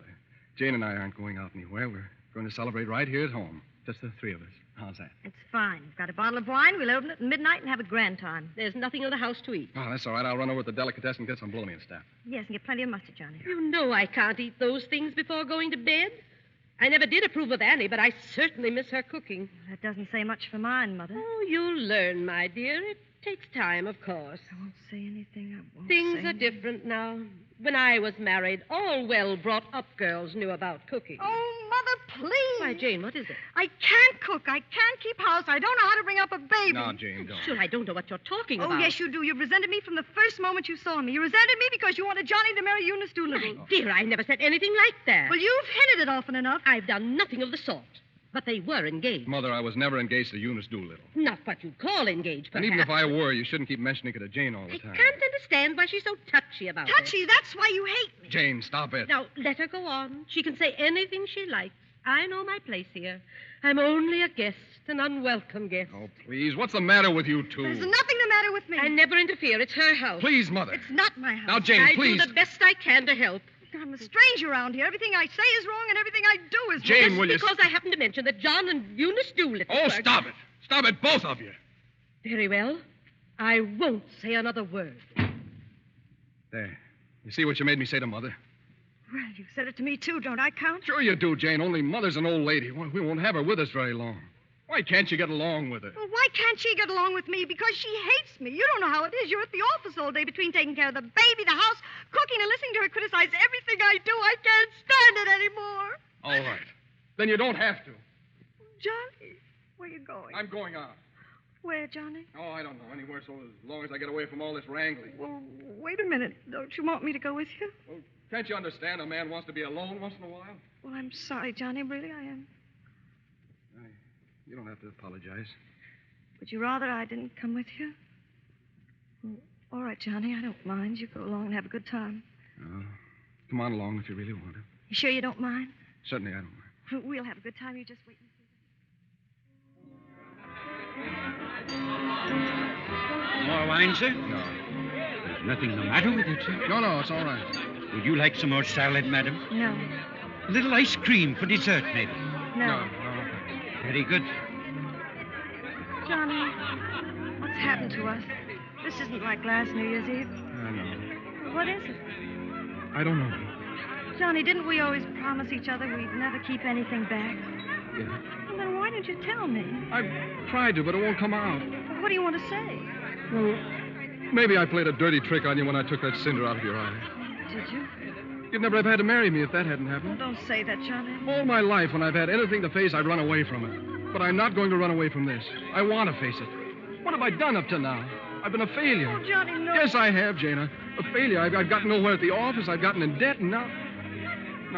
Jane and I aren't going out anywhere. We're going to celebrate right here at home. Just the three of us. How's that? It's fine. We've got a bottle of wine. We'll open it at midnight and have a grand time. There's nothing in the house to eat. Oh, that's all right. I'll run over to the delicatessen and get some bologna and stuff. Yes, and get plenty of mustard, Johnny. You know I can't eat those things before going to bed. I never did approve of Annie, but I certainly miss her cooking. That doesn't say much for mine, Mother. Oh, you'll learn, my dear. It takes time, of course. I won't say anything. I won't Things say are anything. different now. When I was married, all well-brought-up girls knew about cooking. Oh, Mother, please. Why, Jane, what is it? I can't cook. I can't keep house. I don't know how to bring up a baby. No, Jane, don't. Sure, I don't know what you're talking Oh, about. yes, you do. You resented me from the first moment you saw me. You resented me because you wanted Johnny to marry Eunice Doolittle. My dear, I never said anything like that. Well, you've hinted it often enough. I've done nothing of the sort. But they were engaged. Mother, I was never engaged to Eunice Doolittle. Not what you call engaged, And perhaps. even if I were, you shouldn't keep mentioning it to Jane all the I time. can't understand why she's so touchy about it. Touchy, that's why you hate me. Jane, stop it. Now, let her go on. She can say anything she likes. I know my place here. I'm only a guest, an unwelcome guest. Oh, please. What's the matter with you two? There's nothing the matter with me. I never interfere. It's her house. Please, Mother. It's not my house. Now, Jane, I please. do the best I can to help. I'm a stranger around here. Everything I say is wrong, and everything I do is Jane, wrong. will you... Because I happened to mention that John and Eunice Doolittle... Oh, were- stop it. Stop it, both of you. Very well. I won't say another word. There. You see what you made me say to Mother? Well, you've said it to me, too. Don't I count? Sure you do, Jane. Only Mother's an old lady. We won't have her with us very long. Why can't you get along with her? Well, why can't she get along with me? Because she hates me. You don't know how it is. You're at the office all day between taking care of the baby, the house, cooking, and listening to her criticize everything I do. I can't stand it anymore. All right. Then you don't have to. Johnny, where are you going? I'm going out. Where, Johnny? Oh, I don't know. Anywhere so as long as I get away from all this wrangling. Well, wait a minute. Don't you want me to go with you? Well, can't you understand a man wants to be alone once in a while? Well, I'm sorry, Johnny. Really, I am. You don't have to apologize. Would you rather I didn't come with you? Well, all right, Johnny. I don't mind. You go along and have a good time. Oh, come on along if you really want to. You sure you don't mind? Certainly I don't mind. We'll have a good time. You just wait and see. More wine, sir? No. There's nothing the matter with it, sir. No, it's all right. Would you like some more salad, madam? No. A little ice cream for dessert, maybe. No. Very good. Johnny, what's happened to us? This isn't like last New Year's Eve. I know. What is it? I don't know. Johnny, didn't we always promise each other we'd never keep anything back? Yeah. Well, then why didn't you tell me? I've tried to, but it won't come out. What do you want to say? Well, maybe I played a dirty trick on you when I took that cinder out of your eye. Did you? You'd never have had to marry me if that hadn't Well, happened. don't say that, Johnny. All my life, when I've had anything to face, I'd run away from it. But I'm not going to run away from this. I want to face it. What have I done up to now? I've been a failure. Oh, Johnny, no. Yes, I have, Jana. A failure. I've gotten nowhere at the office. I've gotten in debt, and now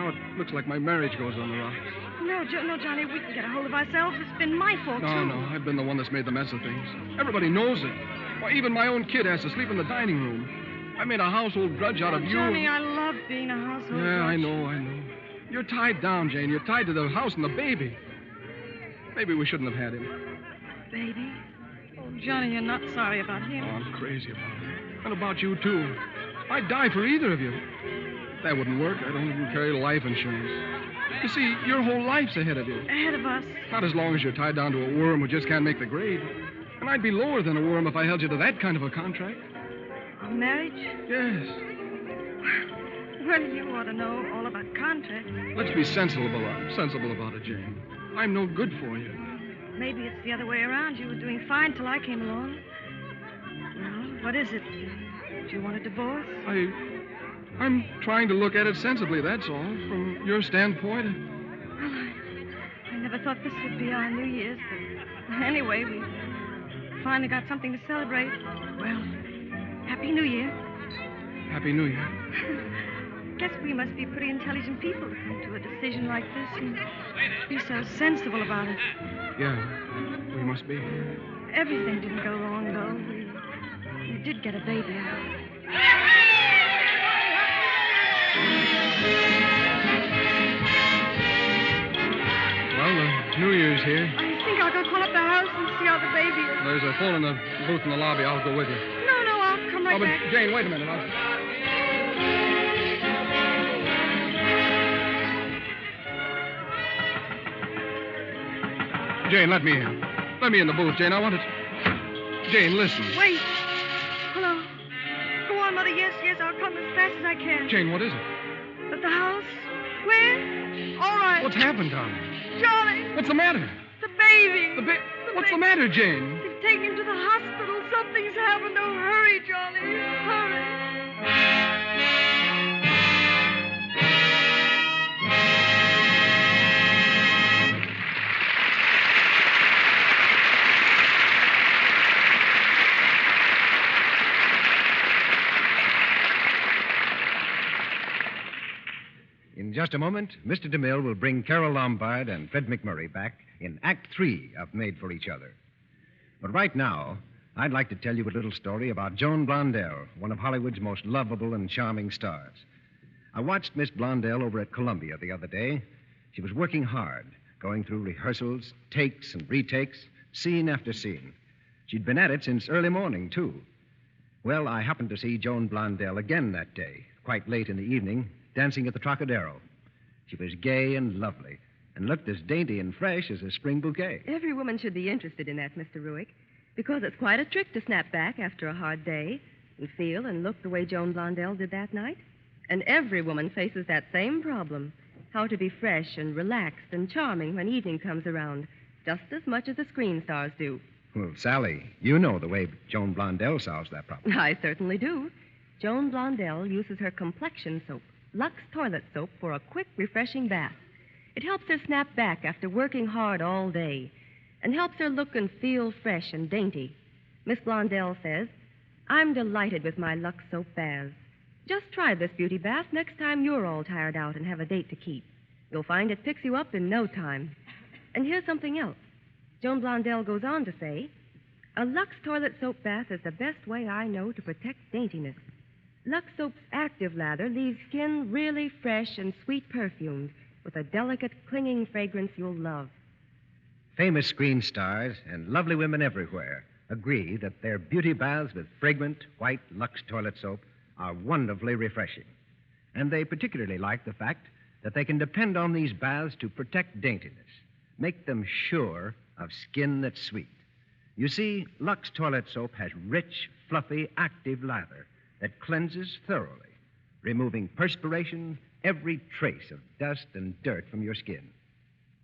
it looks like my marriage goes on the rocks. No, Johnny, we can get a hold of ourselves. It's been my fault, too. No, I've been the one that's made the mess of things. Everybody knows it. Why, even my own kid has to sleep in the dining room. I made a household drudge out of you. Johnny, I love being a household Yeah, drudge. I know. You're tied down, Jane. You're tied to the house and the baby. Maybe we shouldn't have had him. Baby? Oh, Johnny, you're not sorry about Oh, him. I'm crazy about it. And about you, too. I'd die for either of you. That wouldn't work. I don't even carry life insurance. You see, your whole life's ahead of you. Ahead of us. Not as long as you're tied down to a worm who just can't make the grade. And I'd be lower than a worm if I held you to that kind of a contract. A marriage? Yes. Well, you ought to know all about contracts. Let's be sensible about it, Jane. I'm no good for you. Maybe it's the other way around. You were doing fine till I came along. Well, what is it? Do you want a divorce? I'm trying to look at it sensibly, that's all. From your standpoint. Well, I never thought this would be our New Year's, but anyway, we finally got something to celebrate. Well, Happy New Year. Happy New Year. Guess we must be pretty intelligent people to come to a decision like this and be so sensible about it. Yeah, we must be. Everything didn't go wrong, though. We did get a baby out. Well, the New Year's here. I think I'll go call up the house and see how the baby is. There's a phone in the booth in the lobby. I'll go with you. No, I'll come right Oh, but back. Jane, wait a minute. Jane, let me in. Let me in the booth, Jane. I want to... Jane, listen. Wait. Hello. Go on, Mother. Yes, I'll come as fast as I can. Jane, what is it? At the house? Where? All right. What's happened, darling? Johnny. What's the matter? The baby. What's the matter, Jane? They've taken him to the hospital. Something's happened. Oh, hurry, Johnny. Hurry. In just a moment, Mr. DeMille will bring Carole Lombard and Fred McMurray back in Act 3 of Made for Each Other. But right now, I'd like to tell you a little story about Joan Blondell, one of Hollywood's most lovable and charming stars. I watched Miss Blondell over at Columbia the other day. She was working hard, going through rehearsals, takes and retakes, scene after scene. She'd been at it since early morning, too. Well, I happened to see Joan Blondell again that day, quite late in the evening, dancing at the Trocadero. She was gay and lovely and looked as dainty and fresh as a spring bouquet. Every woman should be interested in that, Mr. Ruick, because it's quite a trick to snap back after a hard day and feel and look the way Joan Blondell did that night. And every woman faces that same problem, how to be fresh and relaxed and charming when evening comes around, just as much as the screen stars do. Well, Sally, you know the way Joan Blondell solves that problem. I certainly do. Joan Blondell uses her complexion soap, Lux toilet soap, for a quick, refreshing bath. It helps her snap back after working hard all day and helps her look and feel fresh and dainty. Miss Blondell says, "I'm delighted with my Lux soap baths. Just try this beauty bath next time you're all tired out and have a date to keep. You'll find it picks you up in no time. And here's something else. Joan Blondell goes on to say, a Lux toilet soap bath is the best way I know to protect daintiness. Lux soap's active lather leaves skin really fresh and sweet perfumed with a delicate, clinging fragrance you'll love." Famous screen stars and lovely women everywhere agree that their beauty baths with fragrant, white Lux toilet soap are wonderfully refreshing. And they particularly like the fact that they can depend on these baths to protect daintiness, make them sure of skin that's sweet. You see, Lux toilet soap has rich, fluffy, active lather that cleanses thoroughly, removing perspiration, every trace of dust and dirt from your skin.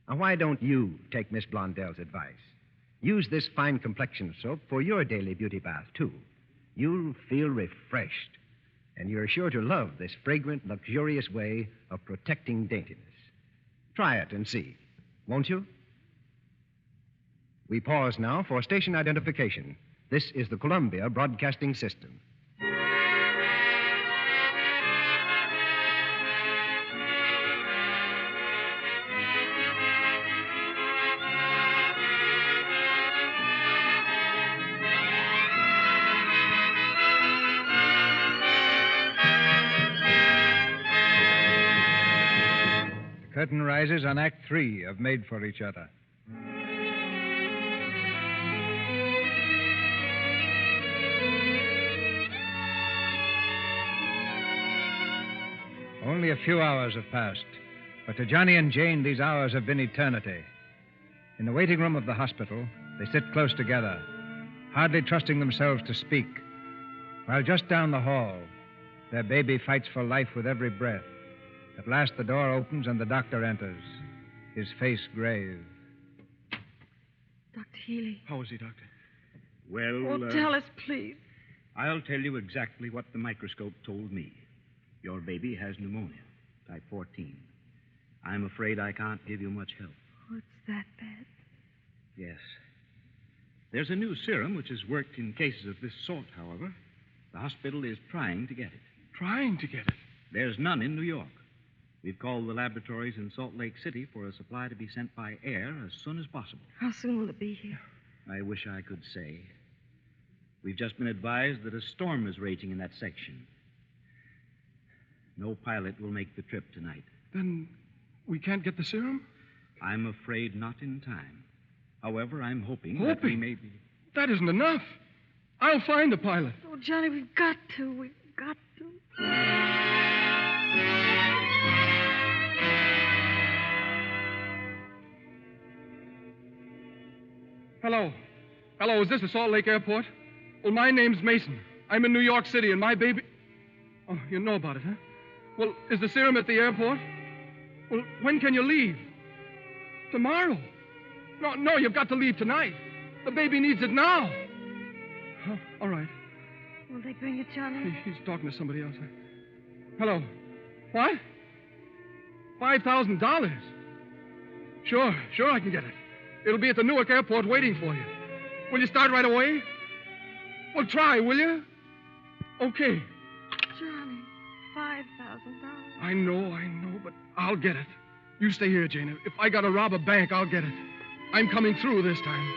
Now, why don't you take Miss Blondell's advice? Use this fine complexion soap for your daily beauty bath, too. You'll feel refreshed, and you're sure to love this fragrant, luxurious way of protecting daintiness. Try it and see, won't you? We pause now for station identification. This is the Columbia Broadcasting System. The curtain rises on Act 3 of Made for Each Other. Only a few hours have passed, but to Johnny and Jane, these hours have been eternity. In the waiting room of the hospital, they sit close together, hardly trusting themselves to speak, while just down the hall, their baby fights for life with every breath. At last, the door opens and the doctor enters, his face grave. Dr. Healy. How is he, Doctor? Well, Oh, tell us, please. I'll tell you exactly what the microscope told me. Your baby has pneumonia, type 14. I'm afraid I can't give you much help. Oh, it's that bad. Yes. There's a new serum which has worked in cases of this sort, however. The hospital is trying to get it. Trying to get it? There's none in New York. We've called the laboratories in Salt Lake City for a supply to be sent by air as soon as possible. How soon will it be here? I wish I could say. We've just been advised that a storm is raging in that section. No pilot will make the trip tonight. Then we can't get the serum? I'm afraid not in time. However, I'm hoping that we may be... That isn't enough. I'll find a pilot. Oh, Johnny, we've got to. We've got to. Hello. Hello, is this the Salt Lake Airport? Well, my name's Mason. I'm in New York City, and my baby... Oh, you know about it, huh? Well, is the serum at the airport? Well, when can you leave? Tomorrow. No, you've got to leave tonight. The baby needs it now. Huh, all right. Will they bring it, Johnny? He's talking to somebody else. Hello. What? $5,000? Sure, I can get it. It'll be at the Newark Airport waiting for you. Will you start right away? Well, try, will you? Okay. Johnny, $5,000. I know, but I'll get it. You stay here, Jane. If I gotta rob a bank, I'll get it. I'm coming through this time.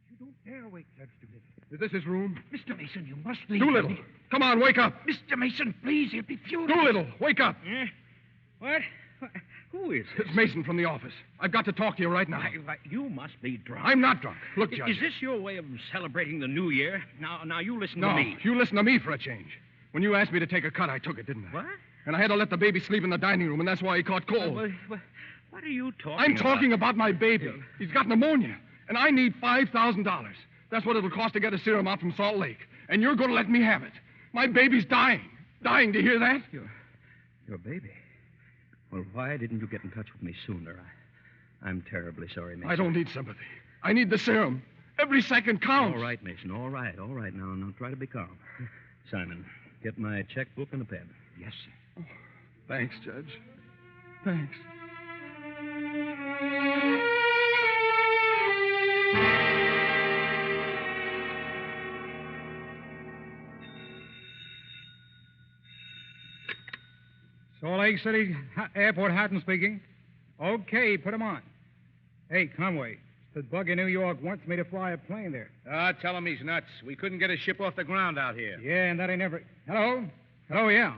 You don't dare wake Judge Doolittle. Is this his room? Mr. Mason, you must leave. Doolittle, come on, wake up. Mr. Mason, please, he'll be furious. Doolittle, wake up. What? Who is this? It's Mason from the office. I've got to talk to you right now. You must be drunk. I'm not drunk. Look, Judge. Is this your way of celebrating the New Year? Now you listen to No, me. you listen to me for a change. When you asked me to take a cut, I took it, didn't I? What? And I had to let the baby sleep in the dining room, and that's why he caught cold. What are you talking I'm talking about my baby. He's got pneumonia, and I need $5,000. That's what it'll cost to get a serum out from Salt Lake. And you're going to let me have it. My baby's dying. Dying, to hear that? Your baby? Well, why didn't you get in touch with me sooner? I'm terribly sorry, Mason. I don't need sympathy. I need the serum. Every second counts. All right, Mason. All right. Now try to be calm. Simon, get my checkbook and a pen. Yes, sir. Oh, thanks, Judge. Thanks. Salt Lake City Airport, Hatton speaking. Okay, put him on. Hey, Conway, the bug in New York wants me to fly a plane there. Tell him he's nuts. We couldn't get a ship off the ground out here. Yeah, and that ain't never... Hello? Hello, yeah.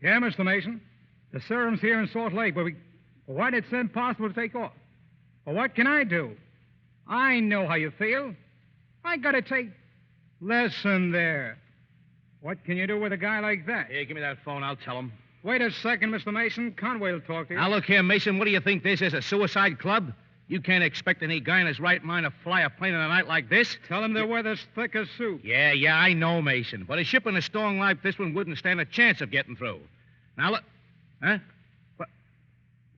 Yeah, Mr. Mason. The serum's here in Salt Lake, but why did it seem impossible to take off? Well, what can I do? I know how you feel. I gotta take... Listen there. What can you do with a guy like that? Here, give me that phone. I'll tell him. Wait a second, Mr. Mason. Conway will talk to you. Now, look here, Mason. What do you think this is, a suicide club? You can't expect any guy in his right mind to fly a plane in a night like this. Tell him the weather's thick as soup. Yeah, I know, Mason. But a ship in a storm like this one wouldn't stand a chance of getting through. Now, look. Huh? What?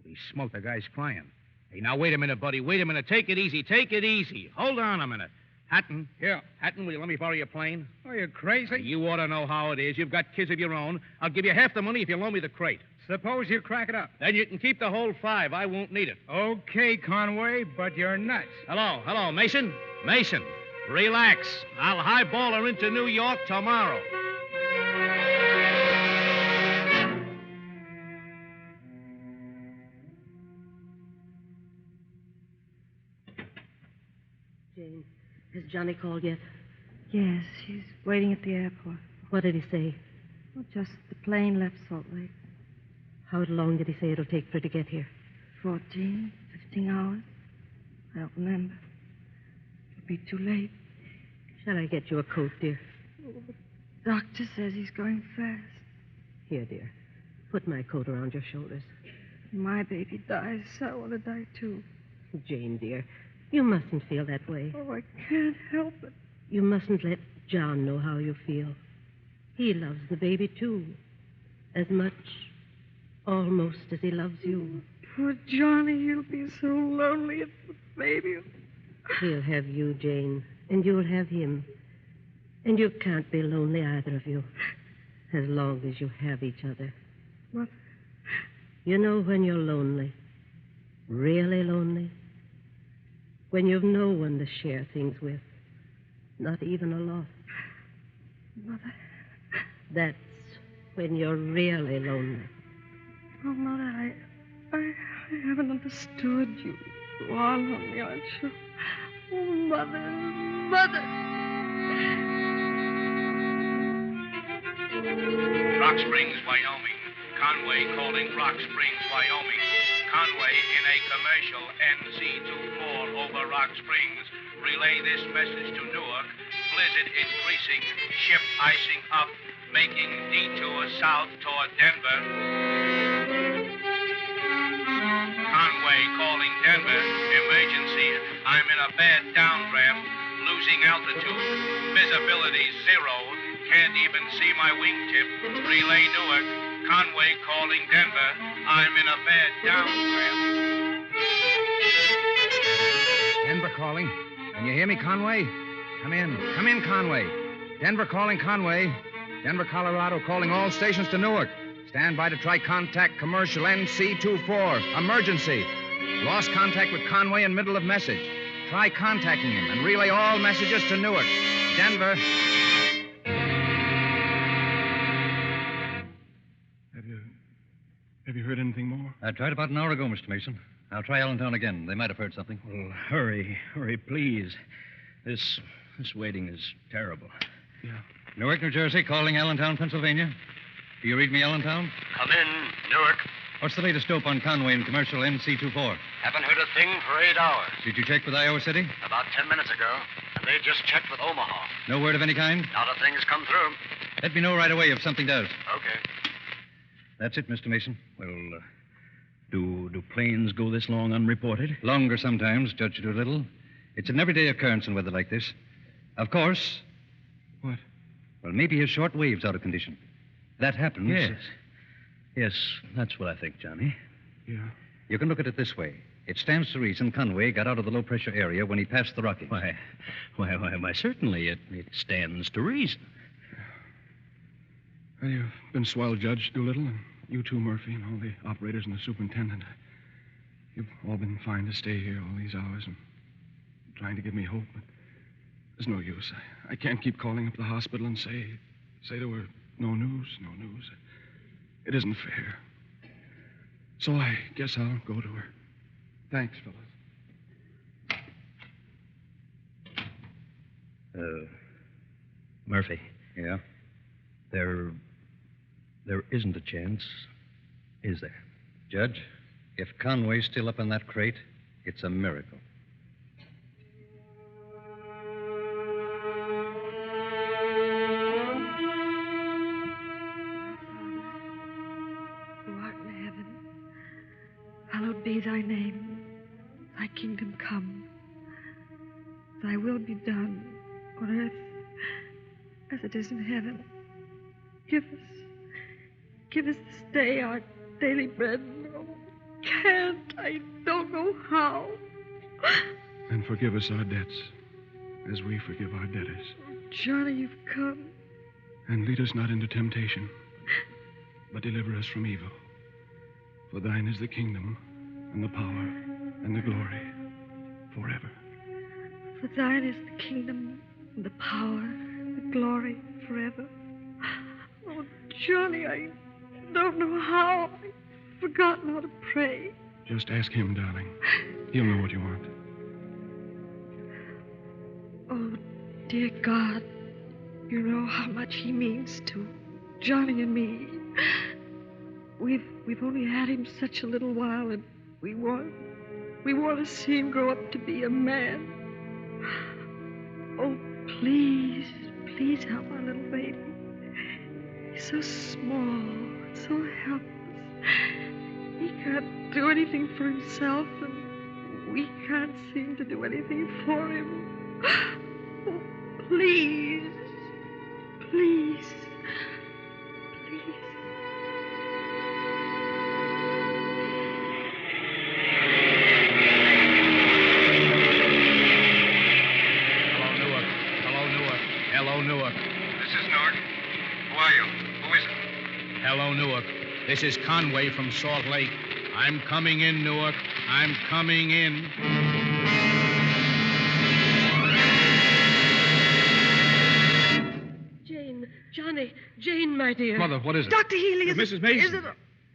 He smoked. The guy's crying. Hey, now, wait a minute, buddy. Wait a minute. Take it easy. Take it easy. Hold on a minute. Hatton. Yeah. Hatton, will you let me borrow your plane? Are you crazy? You ought to know how it is. You've got kids of your own. I'll give you half the money if you loan me the crate. Suppose you crack it up. Then you can keep the whole 5. I won't need it. Okay, Conway, but you're nuts. Hello, Mason? Mason, relax. I'll highball her into New York tomorrow. Jane, has Johnny called yet? Yes, he's waiting at the airport. What did he say? Well, just the plane left Salt Lake. How long did he say it'll take for her to get here? 14, 15 hours. I don't remember. It'll be too late. Shall I get you a coat, dear? Oh, the doctor says he's going fast. Here, dear. Put my coat around your shoulders. If my baby dies, I want to die, too. Jane, dear, you mustn't feel that way. Oh, I can't help it. You mustn't let John know how you feel. He loves the baby, too. As much, almost, as he loves you. Poor Johnny, he'll be so lonely at the baby. He'll have you, Jane, and you'll have him. And you can't be lonely, either of you, as long as you have each other. What? You know when you're lonely, really lonely, when you've no one to share things with, not even a loss. Mother. That's when you're really lonely. Oh, Mother, I haven't understood you. You are lonely, aren't you? Oh, Mother. Rock Springs, Wyoming. Conway calling Rock Springs, Wyoming. Conway in a commercial NC24 over Rock Springs. Relay this message to Newark. Blizzard increasing. Ship icing up. Making detour south toward Denver. Conway calling Denver. Emergency. I'm in a bad downdraft. Losing altitude. Visibility 0. Can't even see my wingtip. Relay Newark. Conway calling Denver. I'm in a bad downdraft. Denver calling. Can you hear me, Conway? Come in. Come in, Conway. Denver calling Conway. Denver, Colorado, calling all stations to Newark. Stand by to try contact commercial NC24. Emergency. Lost contact with Conway in middle of message. Try contacting him and relay all messages to Newark. Denver. Have you heard anything more? I tried about an hour ago, Mr. Mason. I'll try Allentown again. They might have heard something. Well, hurry, please. This waiting is terrible. Yeah. Newark, New Jersey, calling Allentown, Pennsylvania. Do you read me, Allentown? Come in, Newark. What's the latest dope on Conway and commercial NC24? Haven't heard a thing for 8 hours. Did you check with Iowa City? About 10 minutes ago. And they just checked with Omaha. No word of any kind? Not a thing's come through. Let me know right away if something does. Okay. That's it, Mr. Mason. Well, do planes go this long unreported? Longer sometimes, Judge Doolittle. It's an everyday occurrence in weather like this. Of course. What? Well, maybe his short wave's out of condition. That happens. Yes, that's what I think, Johnny. Yeah. You can look at it this way. It stands to reason Conway got out of the low-pressure area when he passed the Rockies. Why, certainly it stands to reason. Well, you've been swell, Judge Doolittle, and you too, Murphy, and all the operators and the superintendent. You've all been fine to stay here all these hours and trying to give me hope, but there's no use. I can't keep calling up the hospital and say there were no news. It isn't fair. So I guess I'll go to her. Thanks, fellas. Murphy. Yeah? There isn't a chance, is there? Judge, if Conway's still up in that crate, it's a miracle. be thy name, thy kingdom come. Thy will be done on earth as it is in heaven. Give us this day our daily bread. Oh, can't. I don't know how. And forgive us our debts as we forgive our debtors. Johnny, you've come. And lead us not into temptation, but deliver us from evil. For thine is the kingdom, and the power, and the glory, forever. For thine is the kingdom, and the power, and the glory, forever. Oh, Johnny, I don't know how. I've forgotten how to pray. Just ask him, darling. He'll know what you want. Oh, dear God, you know how much he means to Johnny and me. We've only had him such a little while, and we want to see him grow up to be a man. Oh, please help our little baby. He's so small, so helpless. He can't do anything for himself, and we can't seem to do anything for him. Oh, please. Hello, Newark. This is Newark. Who are you? Who is it? Hello, Newark. This is Conway from Salt Lake. I'm coming in, Newark. I'm coming in. Johnny, Jane, my dear. Mother, what is it? Dr. Healy, Mrs. Mason.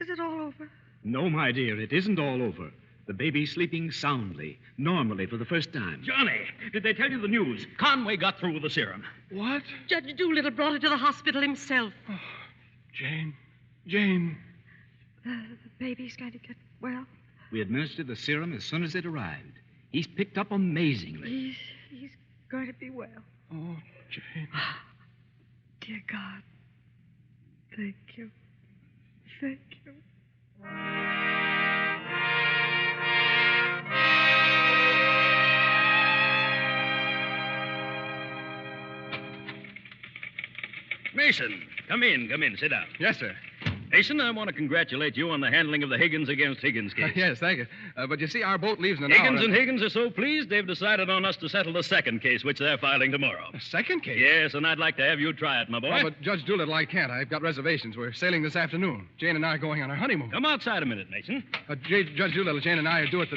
Is it all over? No, my dear, it isn't all over. The baby's sleeping soundly, normally for the first time. Johnny, did they tell you the news? Conway got through with the serum. What? Judge Doolittle brought her to the hospital himself. Oh, Jane. The baby's going to get well. We administered the serum as soon as it arrived. He's picked up amazingly. He's going to be well. Oh, Jane. Dear God, thank you. Thank you. Mason, come in, sit down. Yes, sir. Mason, I want to congratulate you on the handling of the Higgins against Higgins case. Yes, thank you. But you see, our boat leaves in an hour. Higgins and Higgins are so pleased they've decided on us to settle the second case, which they're filing tomorrow. A second case? Yes, and I'd like to have you try it, my boy. Oh, but Judge Doolittle, I can't. I've got reservations. We're sailing this afternoon. Jane and I are going on our honeymoon. Come outside a minute, Mason. Judge Doolittle, Jane and I are due at the...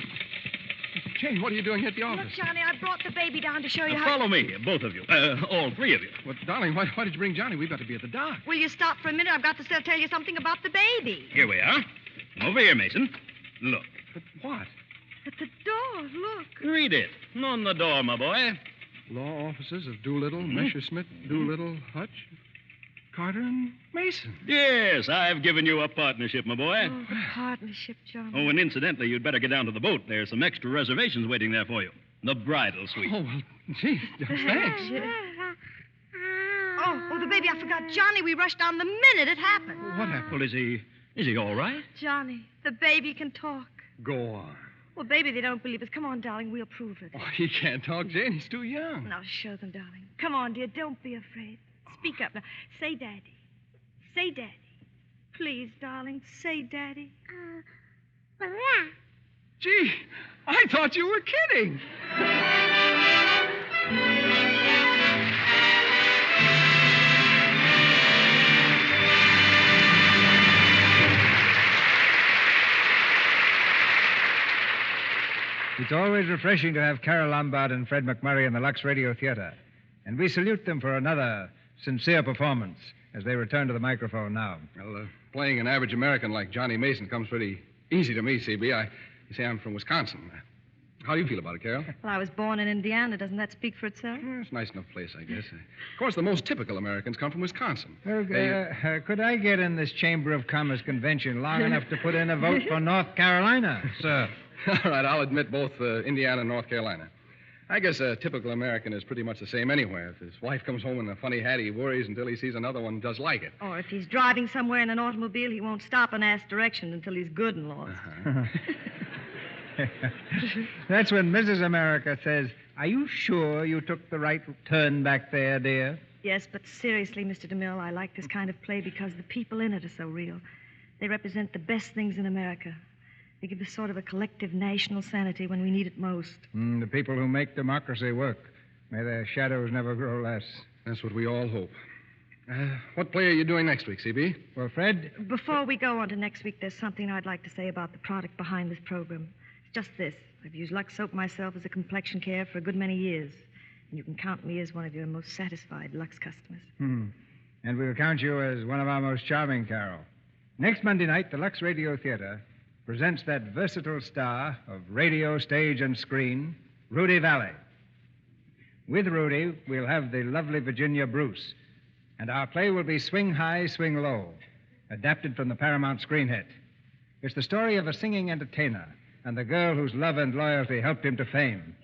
Jane, what are you doing here at the office? Look, Johnny, I brought the baby down to show you how... Follow me, both of you. All three of you. Well, darling, why did you bring Johnny? We've got to be at the dock. Will you stop for a minute? I've got to still tell you something about the baby. Here we are. Over here, Mason. Look. But what? At the door, look. Read it. On the door, my boy. Law offices of Doolittle, Messerschmitt, Doolittle, Hutch, Carter, and Mason. Yes, I've given you a partnership, my boy. Oh, the partnership, Johnny. Oh, and incidentally, you'd better get down to the boat. There's some extra reservations waiting there for you. The bridal suite. Oh, well, gee, thanks. Oh, the baby, I forgot. Johnny, we rushed down the minute it happened. What happened? Well, is he all right? Johnny, the baby can talk. Go on. Well, baby, they don't believe us. Come on, darling, we'll prove it. Oh, he can't talk, Jane. He's too young. Now, show them, darling. Come on, dear, don't be afraid. Speak up now. Say Daddy. Say Daddy. Please, darling, say Daddy. Gee, I thought you were kidding. It's always refreshing to have Carole Lombard and Fred McMurray in the Lux Radio Theater. And we salute them for another sincere performance as they return to the microphone now. Well, playing an average American like Johnny Mason comes pretty easy to me, CB. You see, I'm from Wisconsin. How do you feel about it, Carol? Well, I was born in Indiana. Doesn't that speak for itself? It's a nice enough place, I guess. Of course, the most typical Americans come from Wisconsin. Well, could I get in this Chamber of Commerce convention long enough to put in a vote for North Carolina, sir? All right, I'll admit both Indiana and North Carolina. I guess a typical American is pretty much the same anywhere. If his wife comes home in a funny hat, he worries until he sees another one just like it. Or if he's driving somewhere in an automobile, he won't stop and ask directions until he's good and lost. That's when Mrs. America says, "Are you sure you took the right turn back there, dear?" Yes, but seriously, Mr. DeMille, I like this kind of play because the people in it are so real. They represent the best things in America. They give us sort of a collective national sanity when we need it most. The people who make democracy work. May their shadows never grow less. That's what we all hope. What play are you doing next week, CB? Well, Fred? Before we go on to next week, there's something I'd like to say about the product behind this program. It's just this. I've used Lux soap myself as a complexion care for a good many years. And you can count me as one of your most satisfied Lux customers. And we'll count you as one of our most charming, Carol. Next Monday night, the Lux Radio Theater presents that versatile star of radio, stage, and screen, Rudy Valley. With Rudy, we'll have the lovely Virginia Bruce. And our play will be Swing High, Swing Low, adapted from the Paramount screen hit. It's the story of a singing entertainer and the girl whose love and loyalty helped him to fame.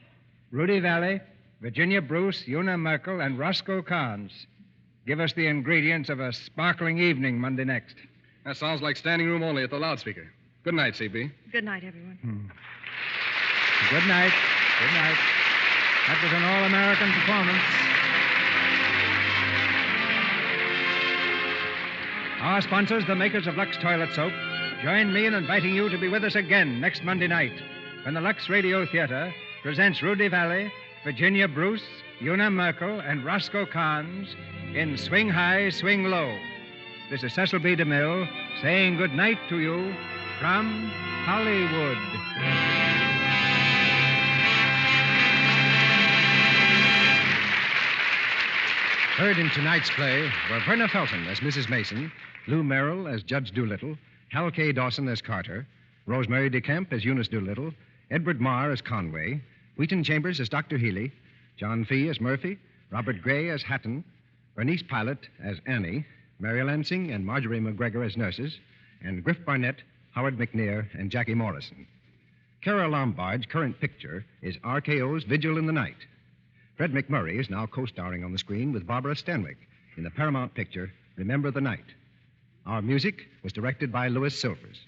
Rudy Valley, Virginia Bruce, Una Merkel, and Roscoe Carnes give us the ingredients of a sparkling evening Monday next. That sounds like standing room only at the loudspeaker. Good night, CB. Good night, everyone. Good night. Good night. That was an all-American performance. Our sponsors, the makers of Lux Toilet Soap, join me in inviting you to be with us again next Monday night when the Lux Radio Theater presents Rudy Valley, Virginia Bruce, Una Merkel, and Roscoe Carnes in Swing High, Swing Low. This is Cecil B. DeMille saying good night to you from Hollywood. Heard in tonight's play were Verna Felton as Mrs. Mason, Lou Merrill as Judge Doolittle, Hal K. Dawson as Carter, Rosemary DeCamp as Eunice Doolittle, Edward Marr as Conway, Wheaton Chambers as Dr. Healy, John Fee as Murphy, Robert Gray as Hatton, Bernice Pilot as Annie, Mary Lansing and Marjorie McGregor as nurses, and Griff Barnett, Howard McNear, and Jackie Morrison. Carole Lombard's current picture is RKO's Vigil in the Night. Fred McMurray is now co-starring on the screen with Barbara Stanwyck in the Paramount picture Remember the Night. Our music was directed by Louis Silvers.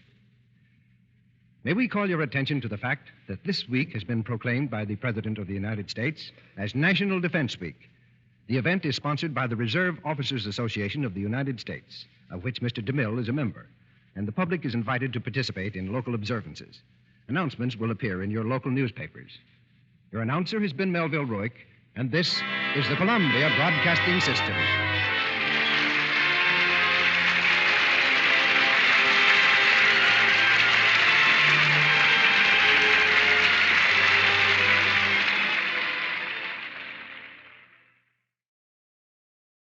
May we call your attention to the fact that this week has been proclaimed by the President of the United States as National Defense Week. The event is sponsored by the Reserve Officers Association of the United States, of which Mr. DeMille is a member, and the public is invited to participate in local observances. Announcements will appear in your local newspapers. Your announcer has been Melville Rourke, and this is the Columbia Broadcasting System.